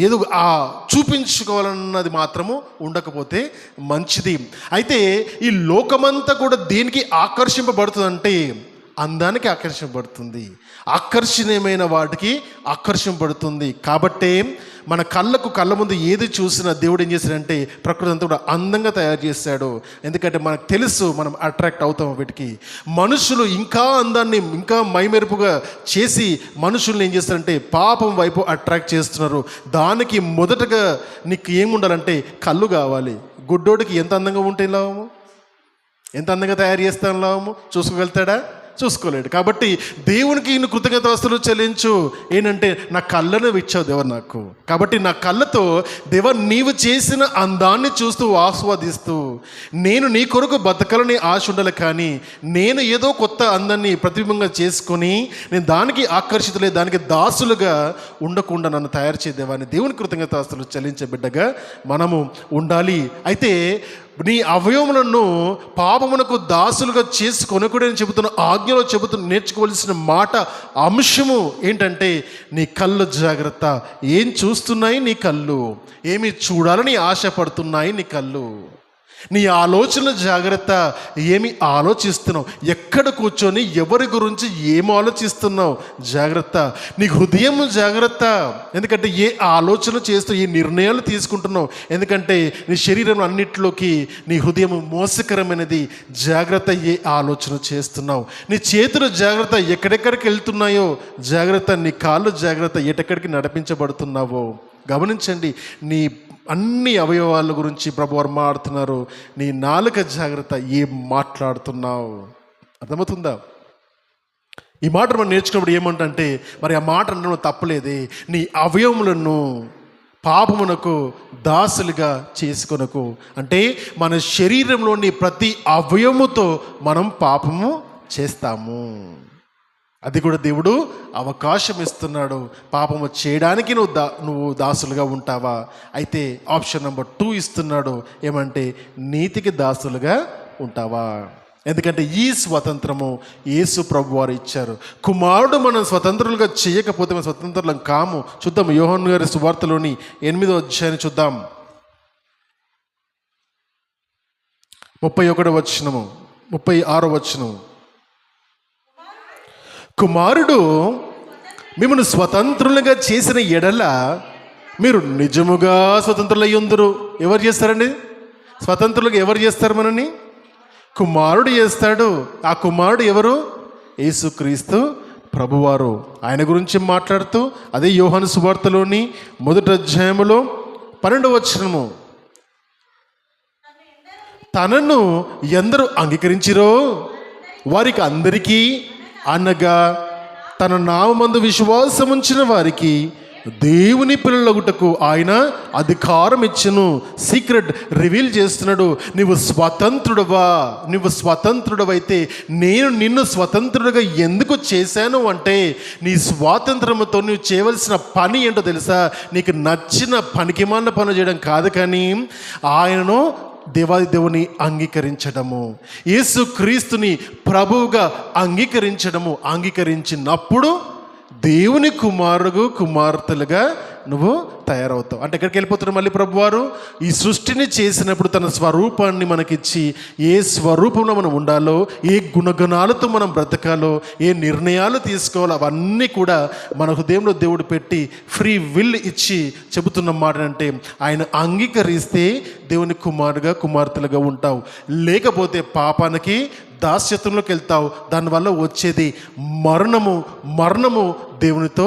ఏదో చూపించుకోవాలన్నది మాత్రము ఉండకపోతే మంచిది. అయితే ఈ లోకమంతా కూడా దేనికి ఆకర్షింపబడుతుందంటే అందానికి ఆకర్షింపబడుతుంది, ఆకర్షణీయమైన వాటికి ఆకర్షింపబడుతుంది. కాబట్టే మన కళ్ళ ముందు ఏది చూసినా దేవుడు ఏం చేశాడంటే ప్రకృతి అంతా కూడా అందంగా తయారు చేశాడు. ఎందుకంటే మనకు తెలుసు మనం అట్రాక్ట్ అవుతాం వీటికి. మనుషులు ఇంకా అందాన్ని ఇంకా మైమెరుపుగా చేసి మనుషుల్ని ఏం చేస్తారంటే పాపం వైపు అట్రాక్ట్ చేస్తున్నారు. దానికి మొదటగా నీకు ఏముండాలంటే కళ్ళు కావాలి. గుడ్డోడికి ఎంత అందంగా ఉంటే లాభము? ఎంత అందంగా తయారు చేస్తాను లాభము? చూసుకోగలుగుతాడా? చూసుకోలేడు. కాబట్టి దేవునికి ఈయన కృతజ్ఞతాస్తులు చెల్లించు. ఏంటంటే నా కళ్ళను ఇచ్చావు దేవా నాకు. కాబట్టి నా కళ్ళతో దేవా నీవు చేసిన అందాన్ని చూస్తూ ఆస్వాదిస్తూ నేను నీ కొరకు బతకాలని ఆశ ఉండాలి, కానీ నేను ఏదో కొత్త అందాన్ని ప్రతిబింబంగా చేసుకొని నేను దానికి ఆకర్షితులే, దానికి దాసులుగా ఉండకుండా నన్ను తయారు చేయదేవాని దేవుని కృతజ్ఞతాస్తులు చెల్లించే బిడ్డగా మనము ఉండాలి. అయితే నీ అవయవములను పాపమునకు దాసులుగా చేసుకొనకూడదని చెబుతున్న ఆజ్ఞలో చెబుతున్న నేర్చుకోవాల్సిన మాట అంశము ఏంటంటే నీ కళ్ళు జాగ్రత్త. ఏం చూస్తున్నాయి నీ కళ్ళు? ఏమి చూడాలని ఆశపడుతున్నాయి నీ కళ్ళు? నీ ఆలోచనలు జాగ్రత్త. ఏమి ఆలోచిస్తున్నావు? ఎక్కడ కూర్చొని ఎవరి గురించి ఏం ఆలోచిస్తున్నావు? జాగ్రత్త. నీ హృదయం జాగ్రత్త. ఎందుకంటే ఏ ఆలోచన చేస్తూ ఏ నిర్ణయాలు తీసుకుంటున్నావు? ఎందుకంటే నీ శరీరం అన్నిటిలోకి నీ హృదయం మోసకరమైనది. జాగ్రత్త. ఏ ఆలోచన చేస్తున్నావు? నీ చేతులు జాగ్రత్త. ఎక్కడెక్కడికి వెళ్తున్నాయో జాగ్రత్త. నీ కాళ్ళు జాగ్రత్త. ఎటెక్కడికి నడిపించబడుతున్నావో గమనించండి. నీ అన్ని అవయవాల గురించి ప్రభువారు మాట్లాడుతున్నారు. నీ నాలుక జాగ్రత్త. ఏం మాట్లాడుతున్నావు? అర్థమవుతుందా? ఈ మాట మనం నేర్చుకున్నప్పుడు ఏమంటే మరి ఆ మాట అనడం తప్పలేదే. నీ అవయవములను పాపమునకు దాసులుగా చేసుకొనకు. అంటే మన శరీరంలోని ప్రతి అవయవముతో మనం పాపము చేస్తాము. అది కూడా దేవుడు అవకాశం ఇస్తున్నాడు. పాపము చేయడానికి నువ్వు దాసులుగా ఉంటావా? అయితే ఆప్షన్ నెంబర్ 2 ఇస్తున్నాడు. ఏమంటే నీతికి దాసులుగా ఉంటావా? ఎందుకంటే ఈ స్వతంత్రము యేసు ప్రభు వారు ఇచ్చారు. కుమారుడు మనం స్వతంత్రులుగా చేయకపోతే మనం స్వతంత్రులం కాము. చూద్దాం యోహాను గారి సువార్తలోని 8వ అధ్యాయాన్ని చూద్దాం. 31వ వచనము, 36వ వచనము. కుమారుడు మిమ్మల్ని స్వతంత్రులుగా చేసిన ఎడల మీరు నిజముగా స్వతంత్రులయ్యుందురు. ఎవరు చేస్తారండి స్వతంత్రులుగా? ఎవరు చేస్తారు మనని? కుమారుడు చేస్తాడు. ఆ కుమారుడు ఎవరు? యేసుక్రీస్తు ప్రభువారు. ఆయన గురించి మాట్లాడుతూ అదే యోహాను సువార్తలోని 1వ అధ్యాయములో 12వ వచనము, తనను ఎందరూ అంగీకరించిరో వారికి అందరికీ, అనగా తన నామమందు విశ్వాసం ఉంచిన వారికి దేవుని పిల్లలగుటకు ఆయన అధికారం ఇచ్చును. సీక్రెట్ రివీల్ చేస్తున్నాడు. నువ్వు స్వతంత్రుడవైతే నేను నిన్ను స్వతంత్రుడిగా ఎందుకు చేశాను అంటే, నీ స్వాతంత్రంతో నువ్వు చేయవలసిన పని ఏంటో తెలుసా? నీకు నచ్చిన పనికిమాలిన పనులు చేయడం కాదు, కానీ ఆయనను దేవుని అంగీకరించడము, యేసు క్రీస్తుని ప్రభువుగా అంగీకరించినప్పుడు దేవుని కుమార్తెలుగా నువ్వు తయారవుతావు. అంటే ఎక్కడికి వెళ్ళిపోతున్నావు మళ్ళీ? ప్రభువారు ఈ సృష్టిని చేసినప్పుడు తన స్వరూపాన్ని మనకిచ్చి, ఏ స్వరూపంలో మనం ఉండాలో, ఏ గుణగణాలతో మనం బ్రతకాలో, ఏ నిర్ణయాలు తీసుకోవాలో అవన్నీ కూడా మన హృదయంలో దేవుడు పెట్టి ఫ్రీ విల్ ఇచ్చి చెబుతున్న మాట అంటే, ఆయన అంగీకరిస్తే దేవుని కుమార్తెలుగా ఉంటావు, లేకపోతే పాపానికి దాస్యత్వంలోకి వెళ్తావు. దానివల్ల వచ్చేది మరణము, దేవునితో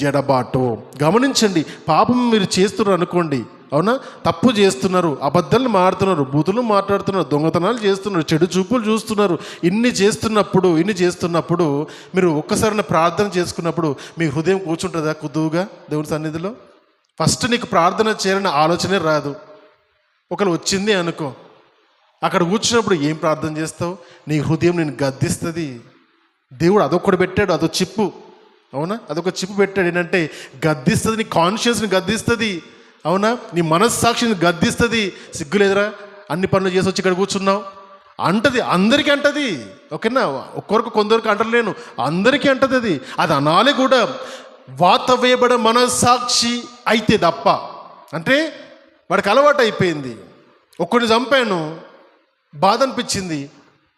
ఎడబాటు. గమనించండి, పాపం మీరు చేస్తున్నారు అనుకోండి, అవునా? తప్పు చేస్తున్నారు, అబద్ధాలు మాట్లాడుతున్నారు, బూతులు మాట్లాడుతున్నారు, దొంగతనాలు చేస్తున్నారు, చెడు చూపులు చూస్తున్నారు. ఇన్ని చేస్తున్నప్పుడు మీరు ఒక్కసారి ప్రార్థన చేసుకున్నప్పుడు మీ హృదయం కూర్చుంటుందా కుదువుగా దేవుని సన్నిధిలో? ఫస్ట్ నీకు ప్రార్థన చేయాలనే ఆలోచనే రాదు. ఒకరు వచ్చింది అనుకో, అక్కడ కూర్చున్నప్పుడు ఏం ప్రార్థన చేస్తావు? నీ హృదయం నేను గద్దిస్తుంది. దేవుడు అదొక్కడు పెట్టాడు, అదొక చిప్పు, అవునా? అదొక చిప్పు పెట్టాడు. ఏంటంటే గద్దిస్తుంది, నీ కాన్షియస్ని గద్దిస్తుంది, అవునా? నీ మనస్సాక్షిని గద్దిస్తుంది. సిగ్గులేదురా అన్ని పనులు చేసి వచ్చి ఇక్కడ కూర్చున్నావు అంటది, అందరికీ అంటది. ఓకేనా? కొందరికి అంటలేను, అందరికీ అంటది. అది అనాలి కూడా. వాత వేయబడ మనస్సాక్షి అయితే తప్ప, అంటే వాడికి అలవాటు అయిపోయింది. ఒక్కడిని చంపాను, బాధ అనిపించింది.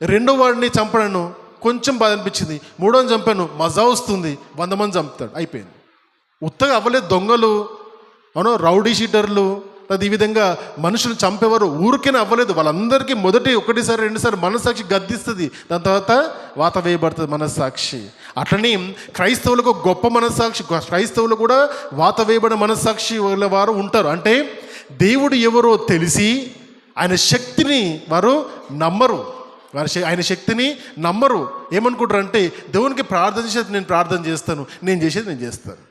రెండో వాడిని చంపడాను, కొంచెం బాధ అనిపించింది. మూడోని చంపాను, మజా వస్తుంది. 100 మంది చంపుతాడు, అయిపోయింది. ఉత్తగా అవ్వలేదు. దొంగలు, అవును, రౌడీ షీటర్లు, అది ఈ విధంగా మనుషులు చంపేవారు ఊరికేనే అవ్వలేదు. వాళ్ళందరికీ ఒకటిసారి రెండుసార్లు మనస్సాక్షి గద్దిస్తుంది. దాని తర్వాత వాత వేయబడుతుంది మనస్సాక్షి. అట్లనే క్రైస్తవులకు గొప్ప మనస్సాక్షి, క్రైస్తవులు కూడా వాత వేయబడిన మనస్సాక్షి వారు ఉంటారు. అంటే దేవుడు ఎవరో తెలిసి ఆయన శక్తిని వారు నమ్మరు. ఆయన శక్తిని నమ్మరు. ఏమనుకుంటారు అంటే, దేవునికి ప్రార్థన చేసేది నేను ప్రార్థన చేస్తాను, నేను చేసేది నేను చేస్తాను.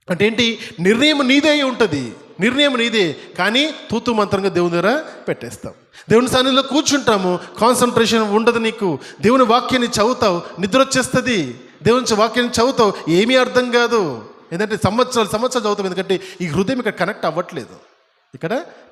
అంటే ఏంటి? నిర్ణయం నీదే ఉంటుంది, నిర్ణయం నీదే, కానీ తూతు మంత్రంగా దేవుని దగ్గర పెట్టేస్తాం. దేవుని సన్నిధిలో కూర్చుంటాము, కాన్సన్ట్రేషన్ ఉండదు నీకు. దేవుని వాక్యాన్ని చదువుతావు, నిద్ర వచ్చేస్తుంది. దేవుని వాక్యాన్ని చదువుతావు, ఏమీ అర్థం కాదు. ఎందుకంటే సంవత్సరాలు చదువుతాం, ఎందుకంటే ఈ హృదయం ఇక్కడ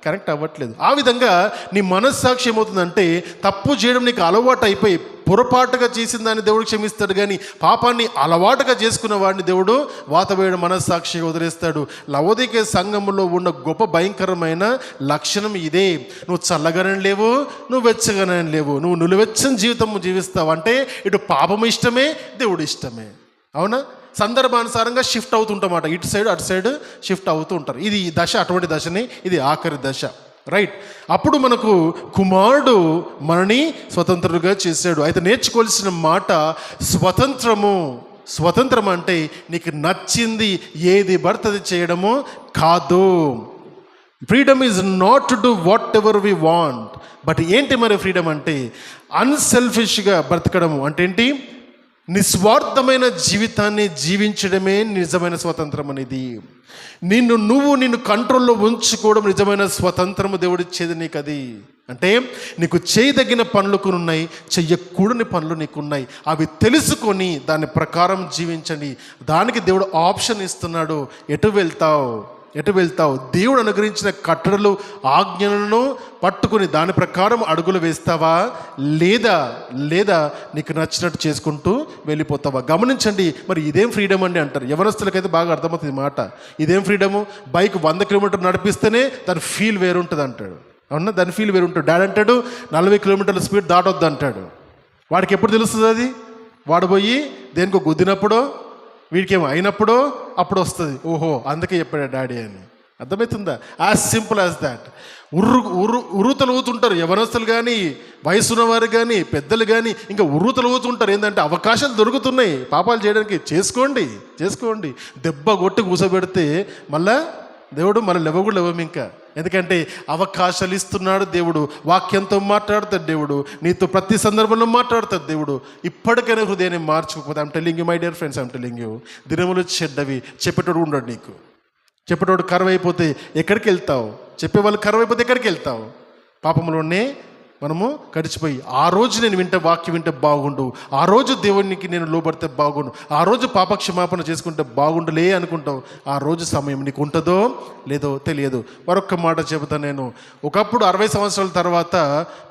కనెక్ట్ అవ్వట్లేదు. ఆ విధంగా నీ మనస్సాక్షి ఏమవుతుందంటే, తప్పు చేయడం నీకు అలవాటు అయిపోయి పొరపాటుగా చేసిన దాన్ని దేవుడు క్షమిస్తాడు, కానీ పాపాన్ని అలవాటుగా చేసుకున్న వాడిని దేవుడు వాత వేయడం మనస్సాక్షిగా వదిలేస్తాడు. లవోదికే సంఘంలో ఉన్న గొప్ప భయంకరమైన లక్షణం ఇదే. నువ్వు చల్లగానే లేవు, నువ్వు వెచ్చగానే లేవు, నువ్వు నిలువెచ్చని జీవితం జీవిస్తావు. అంటే ఇటు పాపం ఇష్టమే, దేవుడు ఇష్టమే, అవునా? సందర్భానుసారంగా షిఫ్ట్ అవుతుంటామాట, ఇటు సైడ్ అటు సైడ్ షిఫ్ట్ అవుతూ ఉంటారు. ఇది ఈ దశ, అటువంటి దశని, ఇది ఆఖరి దశ, రైట్? అప్పుడు మనకు కుమారుడు మనని స్వతంత్రులుగా చేశాడు. అయితే నేర్చుకోవాల్సిన మాట స్వతంత్రం అంటే నీకు నచ్చింది ఏది పడుతుంది చేయడము కాదు. Freedom is not to do whatever we want. But ఏంటి మరి ఫ్రీడమ్ అంటే? అన్సెల్ఫిష్గా బ్రతకడము. అంటే ఏంటి? నిస్వార్థమైన జీవితాన్ని జీవించడమే నిజమైన స్వతంత్రం అనేది. నిన్ను కంట్రోల్లో ఉంచుకోవడం నిజమైన స్వతంత్రము దేవుడిచ్చేది నీకు. అది అంటే నీకు చేయదగిన పనులు ఉన్నాయి, చెయ్యకూడని పనులు నీకున్నాయి. అవి తెలుసుకొని దాని ప్రకారం జీవించండి. దానికి దేవుడు ఆప్షన్ ఇస్తున్నాడు. ఎటు వెళ్తావు? దేవుడు అనుగ్రహించిన కట్టడలు, ఆజ్ఞలను పట్టుకుని దాని ప్రకారం అడుగులు వేస్తావా, లేదా నీకు నచ్చినట్టు చేసుకుంటూ వెళ్ళిపోతావా? గమనించండి. మరి ఇదేం ఫ్రీడమ్ అండి అంటారు. యవనస్తులకైతే బాగా అర్థమవుతుంది మాట. ఇదేం ఫ్రీడము? బైక్ 100 కిలోమీటర్లు నడిపిస్తేనే దాని ఫీల్ వేరుంటుంది అంటాడు, అవునా? దాని ఫీల్ వేరుంటుంది. డాడీ అంటాడు 40 కిలోమీటర్ల స్పీడ్ దాటొద్దు అంటాడు. వాడికి ఎప్పుడు తెలుస్తుంది అది? వాడు పోయి దేనికో గుద్దినప్పుడో, వీడికేమో అయినప్పుడో అప్పుడు వస్తుంది. ఓహో, అందుకే చెప్పాడు డాడీ అని. అర్థమవుతుందా? As simple as that. ఉర్రుతలు ఊతుంటారు యవనస్తులు కానీ, వయసున్నవారు కానీ, పెద్దలు కానీ, ఇంకా ఉర్రుతలు ఊతుంటారు. ఏంటంటే అవకాశాలు దొరుకుతున్నాయి పాపాలు చేయడానికి. చేసుకోండి. దెబ్బ కొట్టి కూసబెడితే మళ్ళా దేవుడు లేవము ఇంకా ఎందుకంటే అవకాశాలు ఇస్తున్నాడు దేవుడు, వాక్యంతో మాట్లాడతాడు దేవుడు, నీతో ప్రతి సందర్భంలో మాట్లాడతాడు దేవుడు. ఇప్పటికైనా హృదయాన్ని మార్చుకోకపోతే I'm telling you my dear friends, I'm telling you, దినములు చెడ్డవి, చెప్పేటోడు ఉండడు నీకు. చెప్పేటోడు కరువైపోతే ఎక్కడికి వెళ్తావు? చెప్పేవాళ్ళు కరువైపోతే ఎక్కడికి వెళ్తావు? పాపంలోనే మనము గడిచిపోయి, ఆ రోజు నేను వాక్యం వింటే బాగుండు, ఆ రోజు దేవునికి నేను లోబడితే బాగుండు, ఆ రోజు పాపక్షమాపణ చేసుకుంటే బాగుండులే అనుకుంటావు. ఆ రోజు సమయం నీకు ఉంటుందో లేదో తెలియదు. మరొక్క మాట చెబుతాను నేను, ఒకప్పుడు 60 సంవత్సరాల తర్వాత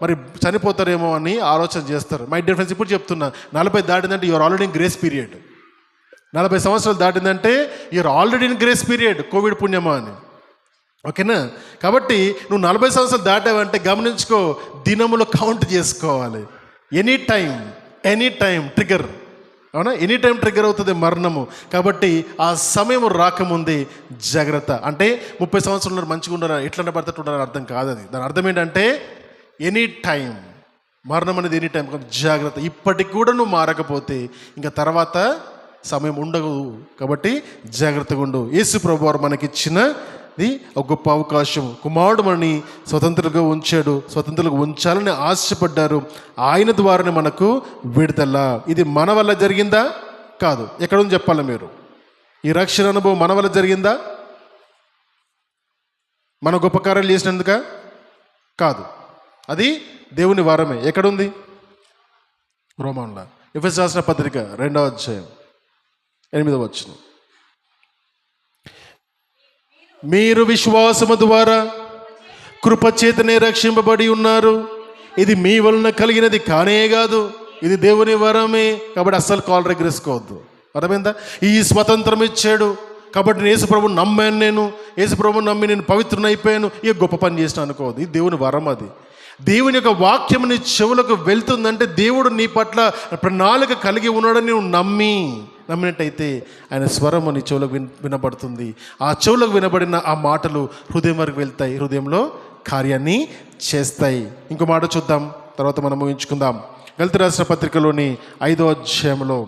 మరి చనిపోతారేమో అని ఆలోచన చేస్తారు. మై డియర్ ఫ్రెండ్స్, ఇప్పుడు చెప్తున్నా, 40 దాటిందంటే you're already in grace period. 40 సంవత్సరాలు దాటిందంటే you're already in grace period, covid పుణ్యమా అని. ఓకేనా? కాబట్టి నువ్వు 40 సంవత్సరాలు దాటావంటే గమనించుకో, దినములు కౌంట్ చేసుకోవాలి. ఎనీ టైం ట్రిగర్, అవునా? ఎనీ టైం ట్రిగర్ అవుతుంది మరణము. కాబట్టి ఆ సమయం రాకముందే జాగ్రత్త. అంటే 30 సంవత్సరాలు మంచిగా ఉండరా, ఎట్లా పడుతూ ఉండాలని అర్థం కాదు అది. దాని అర్థం ఏంటంటే ఎనీ టైం, మరణం అనేది ఎనీ టైం. జాగ్రత్త. ఇప్పటికి కూడా నువ్వు మారకపోతే ఇంకా తర్వాత సమయం ఉండదు. కాబట్టి జాగ్రత్తగా ఉండు. యేసు ప్రభువు వారు మనకిచ్చిన ఒక గొప్ప అవకాశం. కుమారుడు మనని స్వతంత్రంగా ఉంచాడు, స్వతంత్రంగా ఉంచాలని ఆశపడ్డారు. ఆయన ద్వారానే మనకు విడుదల. ఇది మన వల్ల జరిగిందా? కాదు. ఎక్కడుంది చెప్పాలి మీరు? ఈ రక్షణ అనుభవం మన వల్ల జరిగిందా? మన గొప్ప కార్యాలు చేసినందుక కాదు. అది దేవుని వరమే. ఎక్కడుంది? రోమాన్ల ఎఫెసీయులకు రాసిన పత్రిక 2వ అధ్యాయం 8వ వచనం. మీరు విశ్వాసము ద్వారా కృపచేతనే రక్షింపబడి ఉన్నారు. ఇది మీ వలన కలిగినది కానే కాదు, ఇది దేవుని వరమే. కాబట్టి అస్సలు కాల్ రెగ్రెసుకోవద్దు. అర్థమైందా? ఈ స్వతంత్రం ఇచ్చాడు కాబట్టి యేసుప్రభుని నమ్మాను, నేను యేసుప్రభుని నమ్మి నేను పవిత్రుని అయిపోయాను, ఇక గొప్ప పని చేసిన అనుకోవద్దు. ఇది దేవుని వరం. అది దేవుని యొక్క వాక్యం నీ చెవులకు వెళ్తుందంటే దేవుడు నీ పట్ల ప్రణాళిక కలిగి ఉన్నాడని నువ్వు నమ్మినట్టయితే ఆయన స్వరం నీ చెవులకు వినబడుతుంది. ఆ చెవులకు వినబడిన ఆ మాటలు హృదయం వరకు వెళ్తాయి, హృదయంలో కార్యాన్ని చేస్తాయి. ఇంకో మాట చూద్దాం, తర్వాత మనం ముగించుకుందాం. గలతీ రాసిన పత్రికలోని 5వ అధ్యాయంలో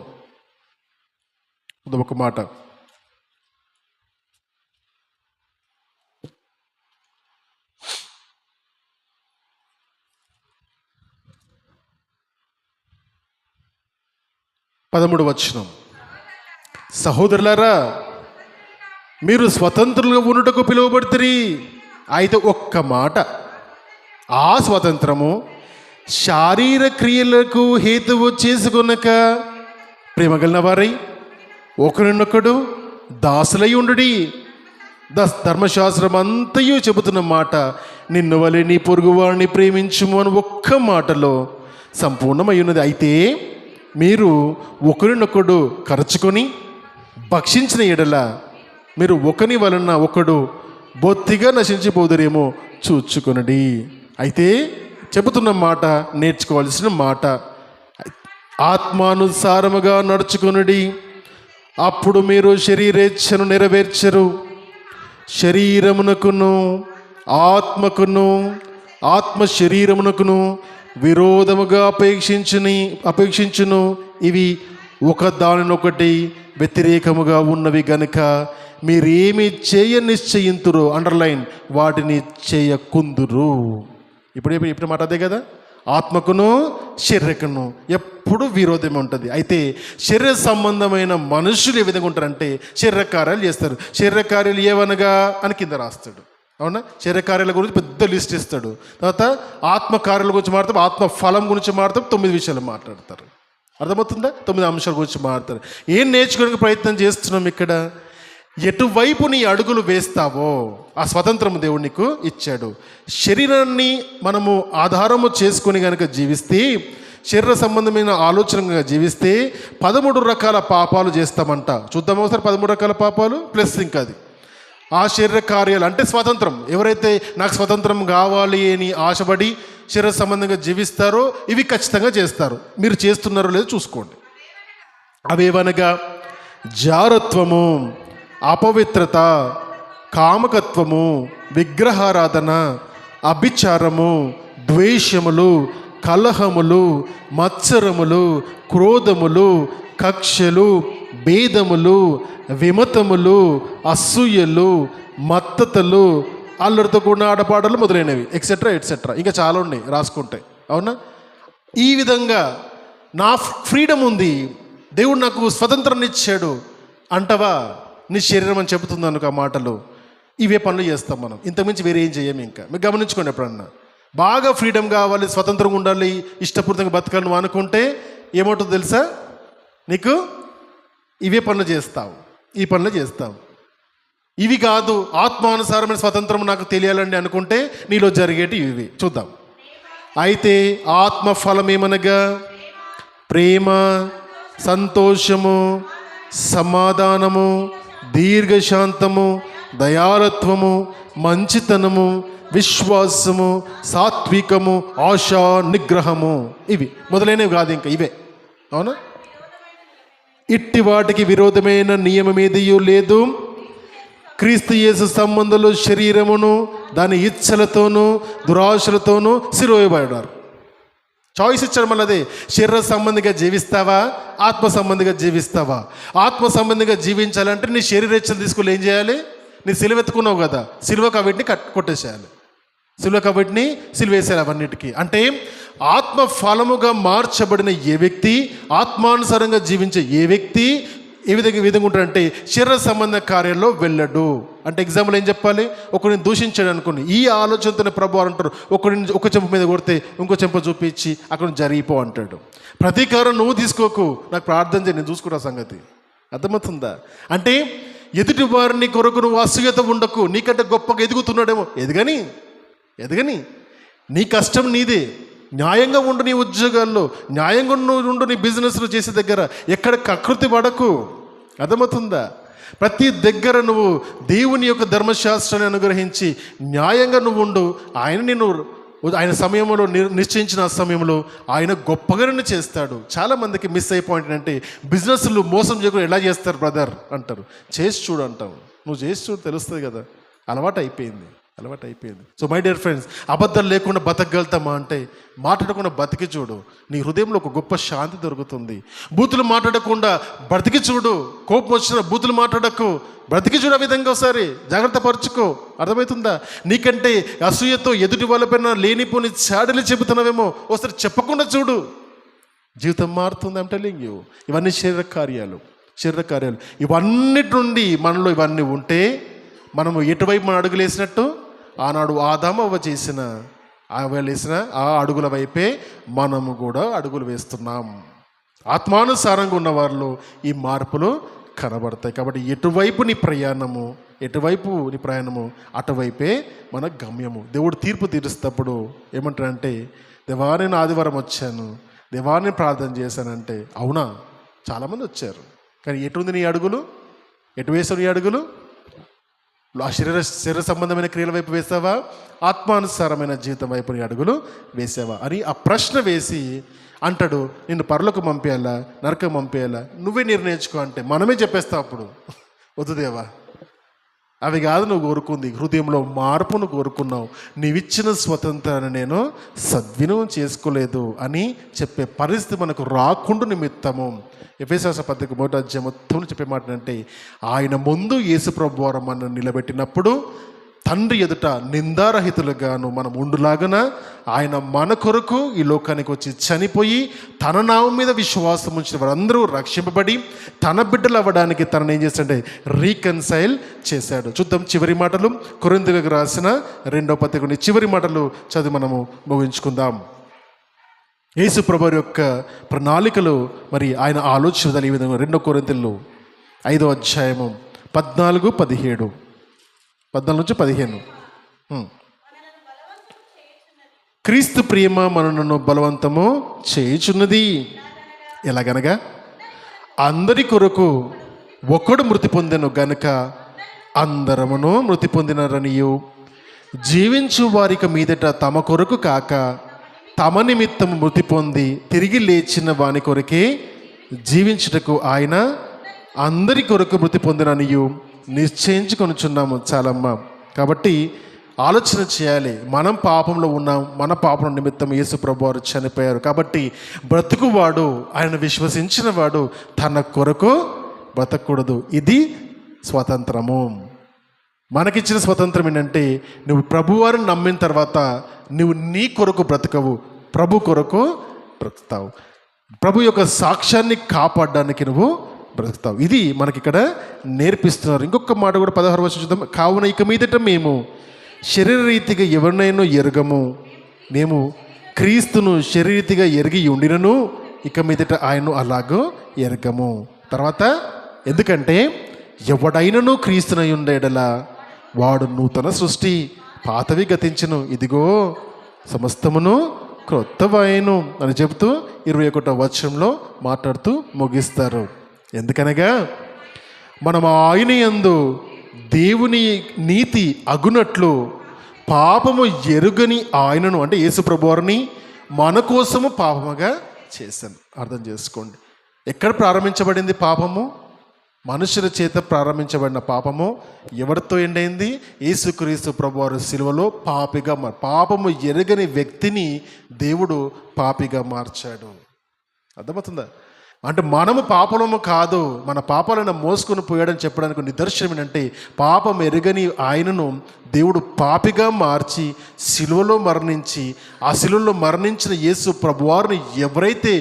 ఒక మాట. పదమూడవ వచనం. సహోదరులారా, మీరు స్వతంత్రులుగా ఉండుటకు పిలువబడుతురి. అయితే ఒక్క మాట, ఆ స్వతంత్రము శారీర క్రియలకు హేతువు చేసుకొనక ప్రేమగలిగిన వారై ఒకరినొకడు దాసులై ఉండుడి. ధర్మశాస్త్రం అంతయు చెబుతున్న మాట, నిన్ను వలె నీ పొరుగువాడిని ప్రేమించుము అని ఒక్క మాటలో సంపూర్ణమై ఉన్నది. అయితే మీరు ఒకరినొకడు కరుచుకొని భక్షించిన ఎడల మీరు ఒకని వలన ఒకడు బొత్తిగా నశించిపోదురేమో చూచుకొనడి. అయితే చెబుతున్న మాట, నేర్చుకోవాల్సిన మాట, ఆత్మానుసారముగా నడుచుకొనుడి, అప్పుడు మీరు శరీరేచ్ఛను నెరవేర్చరు. శరీరమునకును ఆత్మకును, ఆత్మ శరీరమునకును విరోధముగా అపేక్షించును. ఇవి ఒక దానినొకటి వ్యతిరేకముగా ఉన్నవి గనుక మీరేమి నిశ్చయింతురు, అండర్లైన్, వాటిని చేయకుందురు. ఇప్పుడు మాట అదే కదా. ఆత్మకును శరీరకును ఎప్పుడు విరోధం ఉంటుంది. అయితే శరీర సంబంధమైన మనుషులు ఏ విధంగా ఉంటారంటే శరీర కార్యాలు చేస్తారు. శరీర కార్యాలు ఏవనగా అని కింద రాస్తాడు. అవునా? శరీర కార్యాల గురించి పెద్ద లిస్ట్ ఇస్తాడు. తర్వాత ఆత్మకార్యాల గురించి మాట్లాడతాం, ఆత్మ ఫలం గురించి మాట్లాడతాం, 9 విషయాలు మాట్లాడతారు. అర్థమవుతుందా? 9 అంశాల గురించి మాట్లాడతారు. ఏం నేర్చుకోవడానికి ప్రయత్నం చేస్తున్నాం ఇక్కడ? ఎటువైపు నీ అడుగులు వేస్తావో ఆ స్వతంత్రం దేవుడు నీకు ఇచ్చాడు. శరీరాన్ని మనము ఆధారము చేసుకొని కనుక జీవిస్తే, శరీర సంబంధమైన ఆలోచనగా జీవిస్తే 13 రకాల పాపాలు చేస్తామంట. చూద్దాం ఒకసారి 13 రకాల పాపాలు ప్లస్ ఇంకా అది ఆ శరీర కార్యాలు. అంటే స్వతంత్రం, ఎవరైతే నాకు స్వతంత్రం కావాలి అని ఆశపడి శరీర సంబంధంగా జీవిస్తారో ఇవి ఖచ్చితంగా చేస్తారు. మీరు చేస్తున్నారో లేదో చూసుకోండి. అవేవనగా జారత్వము, అపవిత్రత, కామకత్వము, విగ్రహారాధన, అభిచారము, ద్వేషములు, కలహములు, మత్సరములు, క్రోధములు, కక్షలు, భేదములు, విమతములు, అసూయలు, మత్తతలు, అల్లరితో కూడిన ఆటపాటలు మొదలైనవి ఎక్సెట్రా ఎట్సెట్రా, ఇంకా చాలా ఉన్నాయి రాసుకుంటే. అవునా? ఈ విధంగా నా ఫ్రీడమ్ ఉంది, దేవుడు నాకు స్వతంత్రాన్ని ఇచ్చాడు అంటవా? నీ శరీరం అని చెబుతుంది అనుకో ఆ మాటలు. ఇవే పనులు చేస్తాం మనం, ఇంతకుమించి వేరే ఏం చేయము. ఇంకా మీరు గమనించుకోండి, ఎప్పుడన్నా బాగా ఫ్రీడమ్ కావాలి, స్వతంత్రంగా ఉండాలి, ఇష్టపూర్తంగా బతకాలి నువ్వు అనుకుంటే ఏమవుతుందో తెలుసా? నీకు ఇవే పనులు చేస్తావు, ఈ పనులు చేస్తావు. ఇవి కాదు, ఆత్మానుసారమైన స్వతంత్రం నాకు తెలియాలండి అనుకుంటే నీలో జరిగేటి ఇవి. చూద్దాం. అయితే ఆత్మ ఫలం ఏమనగా ప్రేమ, సంతోషము, సమాధానము, దీర్ఘశాంతము, దయాళత్వము, మంచితనము, విశ్వాసము, సాత్వికము, ఆశా నిగ్రహము. ఇవి మొదలైనవి కాదు, ఇంకా ఇవే. అవునా? ఇట్టి వాటికి విరోధమైన నియమం ఏదియూ లేదు. క్రీస్తు యేసు సంబంధులు శరీరమును దాని ఇచ్చలతోనూ దురాశలతోనూ సిలువవేయబడ్డారు. చాయిస్ ఇచ్చాడు. మళ్ళీ అదే, శరీర సంబంధిగా జీవిస్తావా, ఆత్మ సంబంధిగా జీవిస్తావా? ఆత్మ సంబంధిగా జీవించాలంటే నీ శరీర ఇచ్చలు తీసుకుని ఏం చేయాలి? నీ సిలువ ఎత్తుకున్నావు కదా, సిలువకు వీటిని కొట్టేసేయాలి, సిలువకు వీటిని సిలువేసేయాలి అవన్నిటికీ. అంటే ఆత్మ ఫలముగా మార్చబడిన ఏ వ్యక్తి, ఆత్మానుసారంగా జీవించే ఏ వ్యక్తి ఏ విధంగా ఉంటాడంటే శరీర సంబంధ కార్యాల్లో వెళ్ళడు. అంటే ఎగ్జాంపుల్ ఏం చెప్పాలి? ఒకరిని దూషించాడు అనుకోండి, ఈ ఆలోచనతోనే ప్రభు అంటారు, ఒకరిని ఒక చెంప మీద కొడితే ఇంకో చెంప చూపించి అక్కడ జరిగిపో అంటాడు. ప్రతీకారం నువ్వు తీసుకోకు, నాకు ప్రార్థన చేయి, నేను చూసుకుంటా సంగతి. అర్థమవుతుందా? అంటే ఎదుటి వారిని కొరకు నువ్వు అసూయత ఉండకు. నీకంటే గొప్పగా ఎదుగుతున్నాడేమో, ఎదగని నీ కష్టం నీదే. న్యాయంగా ఉండు, నీ ఉద్యోగాల్లో న్యాయంగా ఉండు, నీ బిజినెస్లు చేసే దగ్గర ఎక్కడ కకృతి పడకు. అర్థమవుతుందా? ప్రతి దగ్గర నువ్వు దేవుని యొక్క ధర్మశాస్త్రాన్ని అనుగ్రహించి న్యాయంగా నువ్వు ఉండు. ఆయన సమయంలో నిశ్చయించిన ఆ సమయంలో ఆయన గొప్పగానే చేస్తాడు. చాలామందికి మిస్ అయ్యే పాయింట్ ఏంటంటే బిజినెస్లు మోసం చేయకుండా ఎలా చేస్తారు బ్రదర్ అంటారు. చేసి చూడు అంటావు. నువ్వు చేసి చూడు, తెలుస్తుంది కదా. అలవాటు అయిపోయింది. సో మై డియర్ ఫ్రెండ్స్, అబద్ధాలు లేకుండా బతకగలుగుతామా అంటే మాట్లాడకుండా బతికి చూడు, నీ హృదయంలో ఒక గొప్ప శాంతి దొరుకుతుంది. బూతులు మాట్లాడకుండా బ్రతికి చూడు. కోపం వచ్చిన బూతులు మాట్లాడకు, బ్రతికి చూడు. ఆ విధంగా ఒకసారి జాగ్రత్త పరుచుకో. అర్థమవుతుందా? నీకంటే అసూయతో ఎదుటి వాళ్ళపైన లేనిపోని చాడలు చెబుతున్నావేమో, ఒకసారి చెప్పకుండా చూడు, జీవితం మారుతుంది. I'm telling you. ఇవన్నీ శరీర కార్యాలు. ఇవన్నిటి నుండి మనలో ఇవన్నీ ఉంటే మనము ఎటువైపు మన అడుగులు వేసినట్టు? ఆనాడు ఆదాము అవ్వ చేసిన వేసిన ఆ అడుగుల వైపే మనము కూడా అడుగులు వేస్తున్నాం. ఆత్మానుసారంగా ఉన్న వారిలో ఈ మార్పులు కనబడతాయి. కాబట్టి ఎటువైపు నీ ప్రయాణము అటువైపే మన గమ్యము. దేవుడు తీర్పు తీరుస్తప్పుడు ఏమంటారంటే, దేవా నేను ఆదివారం వచ్చాను, దేవా నేను ప్రార్థన చేశానంటే, అవునా చాలామంది వచ్చారు, కానీ ఎటుంది నీ అడుగులు? ఎటు వేసావు నీ అడుగులు? ఆ శరీర సంబంధమైన క్రియల వైపు వేసావా, ఆత్మానుసారమైన జీవితం వైపు నీ అడుగులు వేసావా అని ఆ ప్రశ్న వేసి అంటాడు, నిన్ను పరలోకం పంపేయాలా, నరకం పంపేయాలా, నువ్వే నిర్ణయించుకో అంటే మనమే చెప్పేస్తావు. అప్పుడు వద్దు దేవా, అవి కాదు నువ్వు కోరుకుంది, హృదయంలో మార్పును కోరుకున్నావు, నీవిచ్చిన స్వతంత్రాన్ని నేను సద్వినియోగం చేసుకోలేదు అని చెప్పే పరిస్థితి మనకు రాకుండా నిమిత్తము ఎఫెసీయుల పత్రిక 1వ అధ్యాయం మొత్తం చెప్పే మాట అంటే, ఆయన ముందు యేసు ప్రభువు వారు మనల్ని నిలబెట్టినప్పుడు తండ్రి ఎదుట నిందారహితులుగాను మనం ఉండులాగన ఆయన మన కొరకు ఈ లోకానికి వచ్చి చనిపోయి తన నామం మీద విశ్వాసం ఉంచిన వారందరూ రక్షింపబడి తన బిడ్డలు అవ్వడానికి తనను ఏం చేశాడంటే రీకన్సైల్ చేశాడు. చూద్దాం చివరి మాటలు, కొరింథీయులకు రాసిన 2వ పత్రిక చివరి మాటలు చదివి మనము ముగించుకుందాం. యేసు ప్రభువు యొక్క ప్రణాళికలు మరి ఆయన ఆలోచన ఈ విధంగా 2 కొరింథీయులు 5వ అధ్యాయము 14-17 14-15 క్రీస్తు ప్రేమ మనను బలవంతము చేయుచున్నది. ఎలాగనగా అందరి కొరకు ఒకడు మృతి పొందెను గనుక అందరమును మృతి పొందినరనియు, జీవించు వారికి మీదట తమ కొరకు కాక తమ నిమిత్తము మృతి పొంది తిరిగి లేచిన వాని కొరకే జీవించుటకు ఆయన అందరి కొరకు మృతి పొందిననియు నిశ్చయించుకొనుచున్నాము. చాలమ్మ. కాబట్టి ఆలోచన చేయాలి, మనం పాపంలో ఉన్నాం, మన పాపం నిమిత్తం యేసు ప్రభువు వారు చనిపోయారు. కాబట్టి బ్రతుకువాడు, ఆయన విశ్వసించిన వాడు తన కొరకు బ్రతకూడదు. ఇది స్వతంత్రము. మనకిచ్చిన స్వతంత్రం ఏంటంటే నువ్వు ప్రభువారిని నమ్మిన తర్వాత నువ్వు నీ కొరకు బ్రతకవు, ప్రభు కొరకు బ్రతుకుతావు. ప్రభు యొక్క సాక్ష్యాన్ని కాపాడడానికి నువ్వు బ్రతుకుతావు. ఇది మనకి ఇక్కడ నేర్పిస్తున్నారు. ఇంకొక మాట కూడా 16వ వచనం చూద్దాం. కావున ఇక మీదట మేము శరీరరీతిగా ఎవరినైనా ఎరగము, మేము క్రీస్తును శరీరీతిగా ఎరిగి ఉండినను ఇక మీదట ఆయన్ను అలాగూ ఎరగము. తర్వాత ఎందుకంటే ఎవడైనను క్రీస్తునై ఉండేడలా వాడు నూతన సృష్టి, పాతవి గతించును, ఇదిగో సమస్తమును క్రొత్తవైను అని చెబుతూ 21వ వచనంలో మాట్లాడుతూ ముగిస్తారు. ఎందుకనగా మనం ఆయన యందు దేవుని నీతి అగునట్లు పాపము ఎరుగని ఆయనను, అంటే యేసు ప్రభువారిని మన కోసము పాపముగా చేశాను. అర్థం చేసుకోండి, ఎక్కడ ప్రారంభించబడింది పాపము? మనుషుల చేత ప్రారంభించబడిన పాపము ఎవరితో ఎండైంది? యేసుక్రీస్తు ప్రభువారు సిలువలో పాపిగా పాపము ఎరగని వ్యక్తిని దేవుడు పాపిగా మార్చాడు. అర్థమవుతుందా? అంటే మనము పాపలము కాదు, మన పాపాలను మోసుకొని పోయాడని చెప్పడానికి నిదర్శనం ఏంటంటే పాపం ఎరగని ఆయనను దేవుడు పాపిగా మార్చి సిలువలో మరణించి, ఆ సిలువలో మరణించిన యేసు ప్రభువారిని ఎవరైతే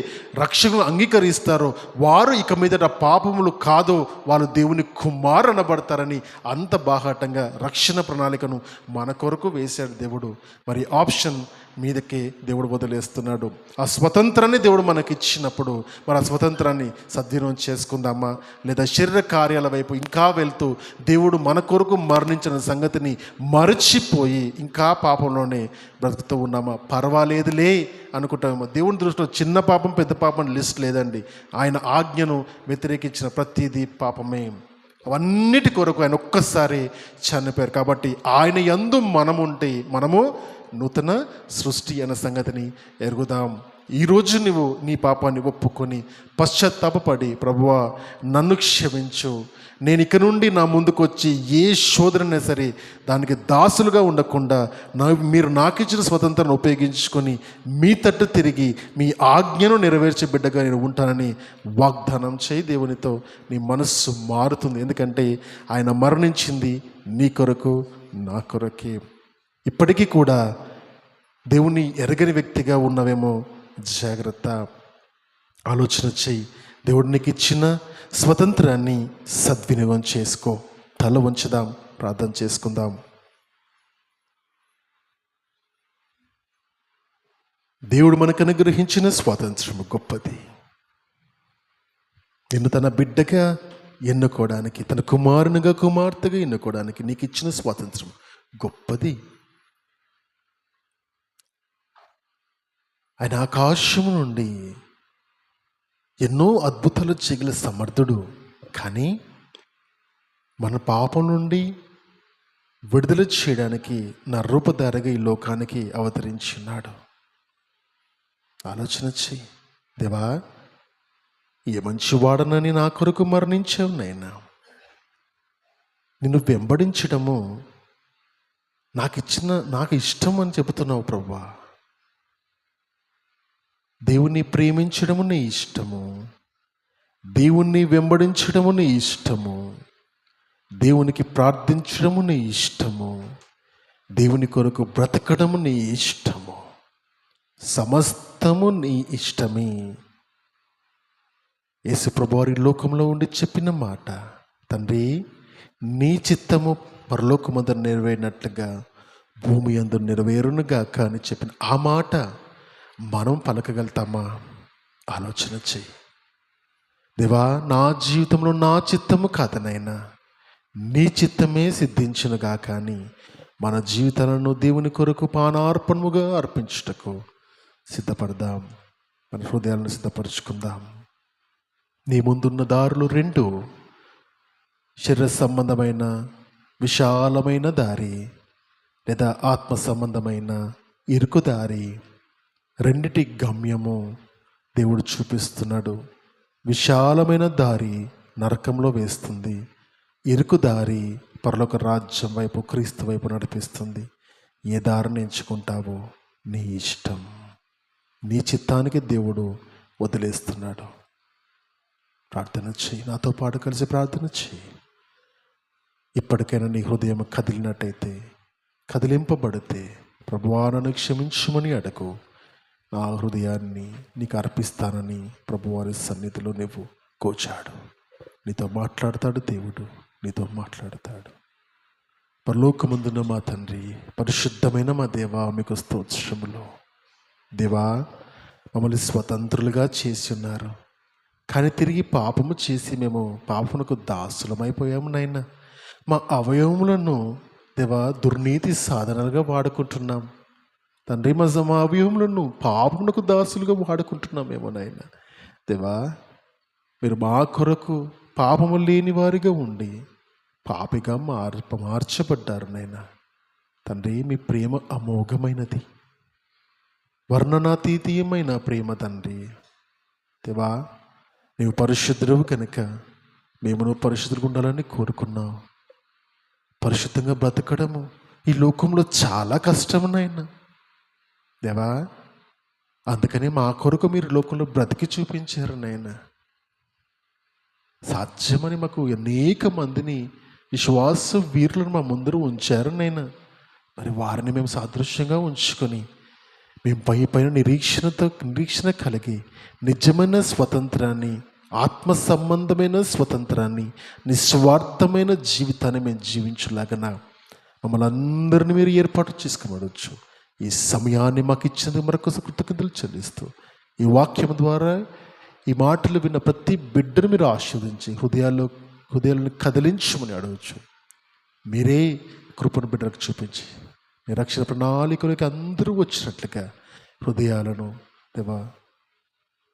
రక్షకును అంగీకరిస్తారో వారు ఇక మీదట పాపములు కాదో వాళ్ళు దేవుని కుమారు అనబడతారని అంత బాహాటంగా రక్షణ ప్రణాళికను మన కొరకు వేశాడు దేవుడు. మరి ఆప్షన్ మీదకే దేవుడు వదిలేస్తున్నాడు. ఆ స్వతంత్రాన్ని దేవుడు మనకి ఇచ్చినప్పుడు మరి ఆ స్వతంత్రాన్ని సద్వినియోగం చేసుకుందామా, లేదా శరీర కార్యాల వైపు ఇంకా వెళ్తూ దేవుడు మన కొరకు మరణించిన సంగతిని మరచిపోయి ఇంకా పాపంలోనే బ్రతుకుతూ ఉన్నామా? పర్వాలేదులే అనుకుంటామేమో. దేవుని దృష్టిలో చిన్న పాపం పెద్ద పాపం లిస్ట్ లేదండి. ఆయన ఆజ్ఞను వ్యతిరేకించిన ప్రతిదీ పాపమే. అవన్నిటి కొరకు ఆయన ఒక్కసారి చనిపోయారు. కాబట్టి ఆయన యందు మనముంటే మనము నూతన సృష్టి అనే సంగతిని ఎరుగుదాం. ఈరోజు నువ్వు నీ పాపాన్ని ఒప్పుకొని పశ్చాత్తాపపడి, ప్రభువా నన్ను క్షమించు, నేను ఇక నుండి నా ముందుకు వచ్చి ఏ శోధనైనా సరే దానికి దాసులుగా ఉండకుండా మీరు నాకు ఇచ్చిన స్వతంత్రాన్ని ఉపయోగించుకొని మీ తట్టు తిరిగి మీ ఆజ్ఞను నెరవేర్చే బిడ్డగా నేను ఉంటానని వాగ్దానం చేయి. దేవునితో నీ మనస్సు మారుతుంది. ఎందుకంటే ఆయన మరణించింది నీ కొరకు నా కొరకే. ఇప్పటికీ కూడా దేవుని ఎరగని వ్యక్తిగా ఉన్నవేమో, జాగ్రత్త, ఆలోచన చెయ్యి. దేవుడు నీకు ఇచ్చిన స్వతంత్రాన్ని సద్వినియోగం చేసుకో. తల వంచుదాం, ప్రార్థన చేసుకుందాం. దేవుడు మనకు అనుగ్రహించిన స్వాతంత్రము గొప్పది. నిన్ను తన బిడ్డగా ఎన్నుకోవడానికి, తన కుమారునిగా కుమార్తెగా ఎన్నుకోవడానికి నీకు ఇచ్చిన స్వాతంత్రం గొప్పది. ఆయన ఆకాశము నుండి ఎన్నో అద్భుతాలు చేయగల సమర్థుడు. కానీ మన పాపం నుండి విడుదల చేయడానికి నా రూపధారగా ఈ లోకానికి అవతరించున్నాడు. ఆలోచన చెయ్యి. దేవా, ఏ మంచివాడనని నా కొరకు మరణించావు నాయనా. నిన్ను వెంబడించడము నాకు ఇష్టం అని చెబుతున్నావు ప్రభువా. దేవుణ్ణి ప్రేమించడము నీ ఇష్టము, దేవుణ్ణి వెంబడించడము నీ ఇష్టము, దేవునికి ప్రార్థించడము నీ ఇష్టము, దేవుని కొరకు బ్రతకడము నీ ఇష్టము, సమస్తము నీ ఇష్టమే. యేసు ప్రభువారి లోకంలో ఉండి చెప్పిన మాట, తండ్రి నీ చిత్తము పరలోకమందు నెరవేరినట్లుగా భూమి యందు నెరవేరునుగాక అని చెప్పిన ఆ మాట మనం పలకగలుగుతామా? ఆలోచన చెయ్యి. దేవా, నా జీవితంలో నా చిత్తము కాదనైనా నీ చిత్తమే సిద్ధించునుగా. కానీ మన జీవితాలను దేవుని కొరకు పానార్పణముగా అర్పించుటకు సిద్ధపడదాం. మన హృదయాలను సిద్ధపరచుకుందాం. నీ ముందున్న దారులు రెండు, శరీర సంబంధమైన విశాలమైన దారి, లేదా ఆత్మ సంబంధమైన ఇరుకు దారి. రెండిటి గమ్యము దేవుడు చూపిస్తున్నాడు. విశాలమైన దారి నరకంలో వేస్తుంది, ఇరుకు దారి పరలోక రాజ్యం వైపు, క్రీస్తు వైపు నడిపిస్తుంది. ఏ దారిని ఎంచుకుంటావో నీ ఇష్టం. నీ చిత్తానికి దేవుడు వదిలేస్తున్నాడు. ప్రార్థన చెయ్యి, నాతో పాటు కలిసి ప్రార్థన చెయ్యి. ఇప్పటికైనా నీ హృదయం కదిలినట్టయితే, కదిలింపబడితే ప్రభువా నన్ను క్షమించమని అడగు. నా హృదయాన్ని నీకు అర్పిస్తానని ప్రభువారి సన్నిధిలో నువ్వు కోచాడు. నీతో మాట్లాడతాడు దేవుడు, నీతో మాట్లాడతాడు. పరలోకమందున్న మా తండ్రి, పరిశుద్ధమైన మా దేవా, మీకు స్తోత్రములు. దేవా, మమ్మల్ని స్వతంత్రులుగా చేసి ఉన్నారు, కానీ తిరిగి పాపము చేసి మేము పాపమునకు దాసులమైపోయాము నాయన. మా అవయవములను దేవా దుర్నీతి సాధనాలుగా వాడుకుంటున్నాం తండ్రి. మా అవయవములను పాపమునకు దాసులుగా వాడుకుంటున్నామేమో నాయన. దేవా, మీరు మా కొరకు పాపము లేని వారిగా ఉండి పాపిగా మార్చబడ్డారు నాయన. తండ్రి, మీ ప్రేమ అమోఘమైనది, వర్ణనాతీతీయమైన ప్రేమ తండ్రి. దేవా, నీవు పరిశుద్ధుడు కనుక మేము పరిశుద్ధులుగా ఉండాలని కోరుకున్నావు. పరిశుద్ధంగా బ్రతకడము ఈ లోకంలో చాలా కష్టం నాయన. దేవా, అందుకని మా కొరకు మీరు లోకంలో బ్రతికి చూపించారు నాయన. సాధ్యమని మాకు అనేక మందిని విశ్వాస వీరులను మా ముందర ఉంచారు నాయన. మరి వారిని మేము సాదృశ్యంగా ఉంచుకొని మేము పైన నిరీక్షణ కలిగి నిజమైన స్వతంత్రాన్ని, ఆత్మ సంబంధమైన స్వతంత్రాన్ని, నిస్వార్థమైన జీవితాన్ని మేము జీవించలాగన మమ్మల్ని అందరినీ మీరు ఏర్పాటు చేసుకోవచ్చు. ఈ సమయాన్ని మాకు ఇచ్చినందుకు మరొకసారి కృతజ్ఞతలు చెల్లిస్తూ, ఈ వాక్యం ద్వారా ఈ మాటలు విన్న ప్రతి బిడ్డను మీరు ఆశీర్వదించి హృదయాలను కదిలించమని అడగచ్చు. మీరే కృపను బిడ్డలకు చూపించి మీ రక్షణ ప్రణాళికలోకి అందరూ వచ్చినట్లుగా హృదయాలను దేవా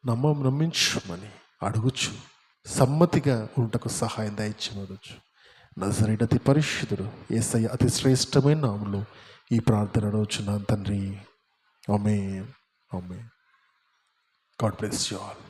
నమ్మించమని అడుగుచు, సమ్మతిగా ఉంటకు సహాయం దయచేయవచ్చు. నజరేయుడు అతి పరిశుద్ధుడు యేసయ్య అతి శ్రేష్టమైన నామములో ఈ ప్రార్థన అడుగుచున్నాను తండ్రి. Amen. Amen. God bless you all.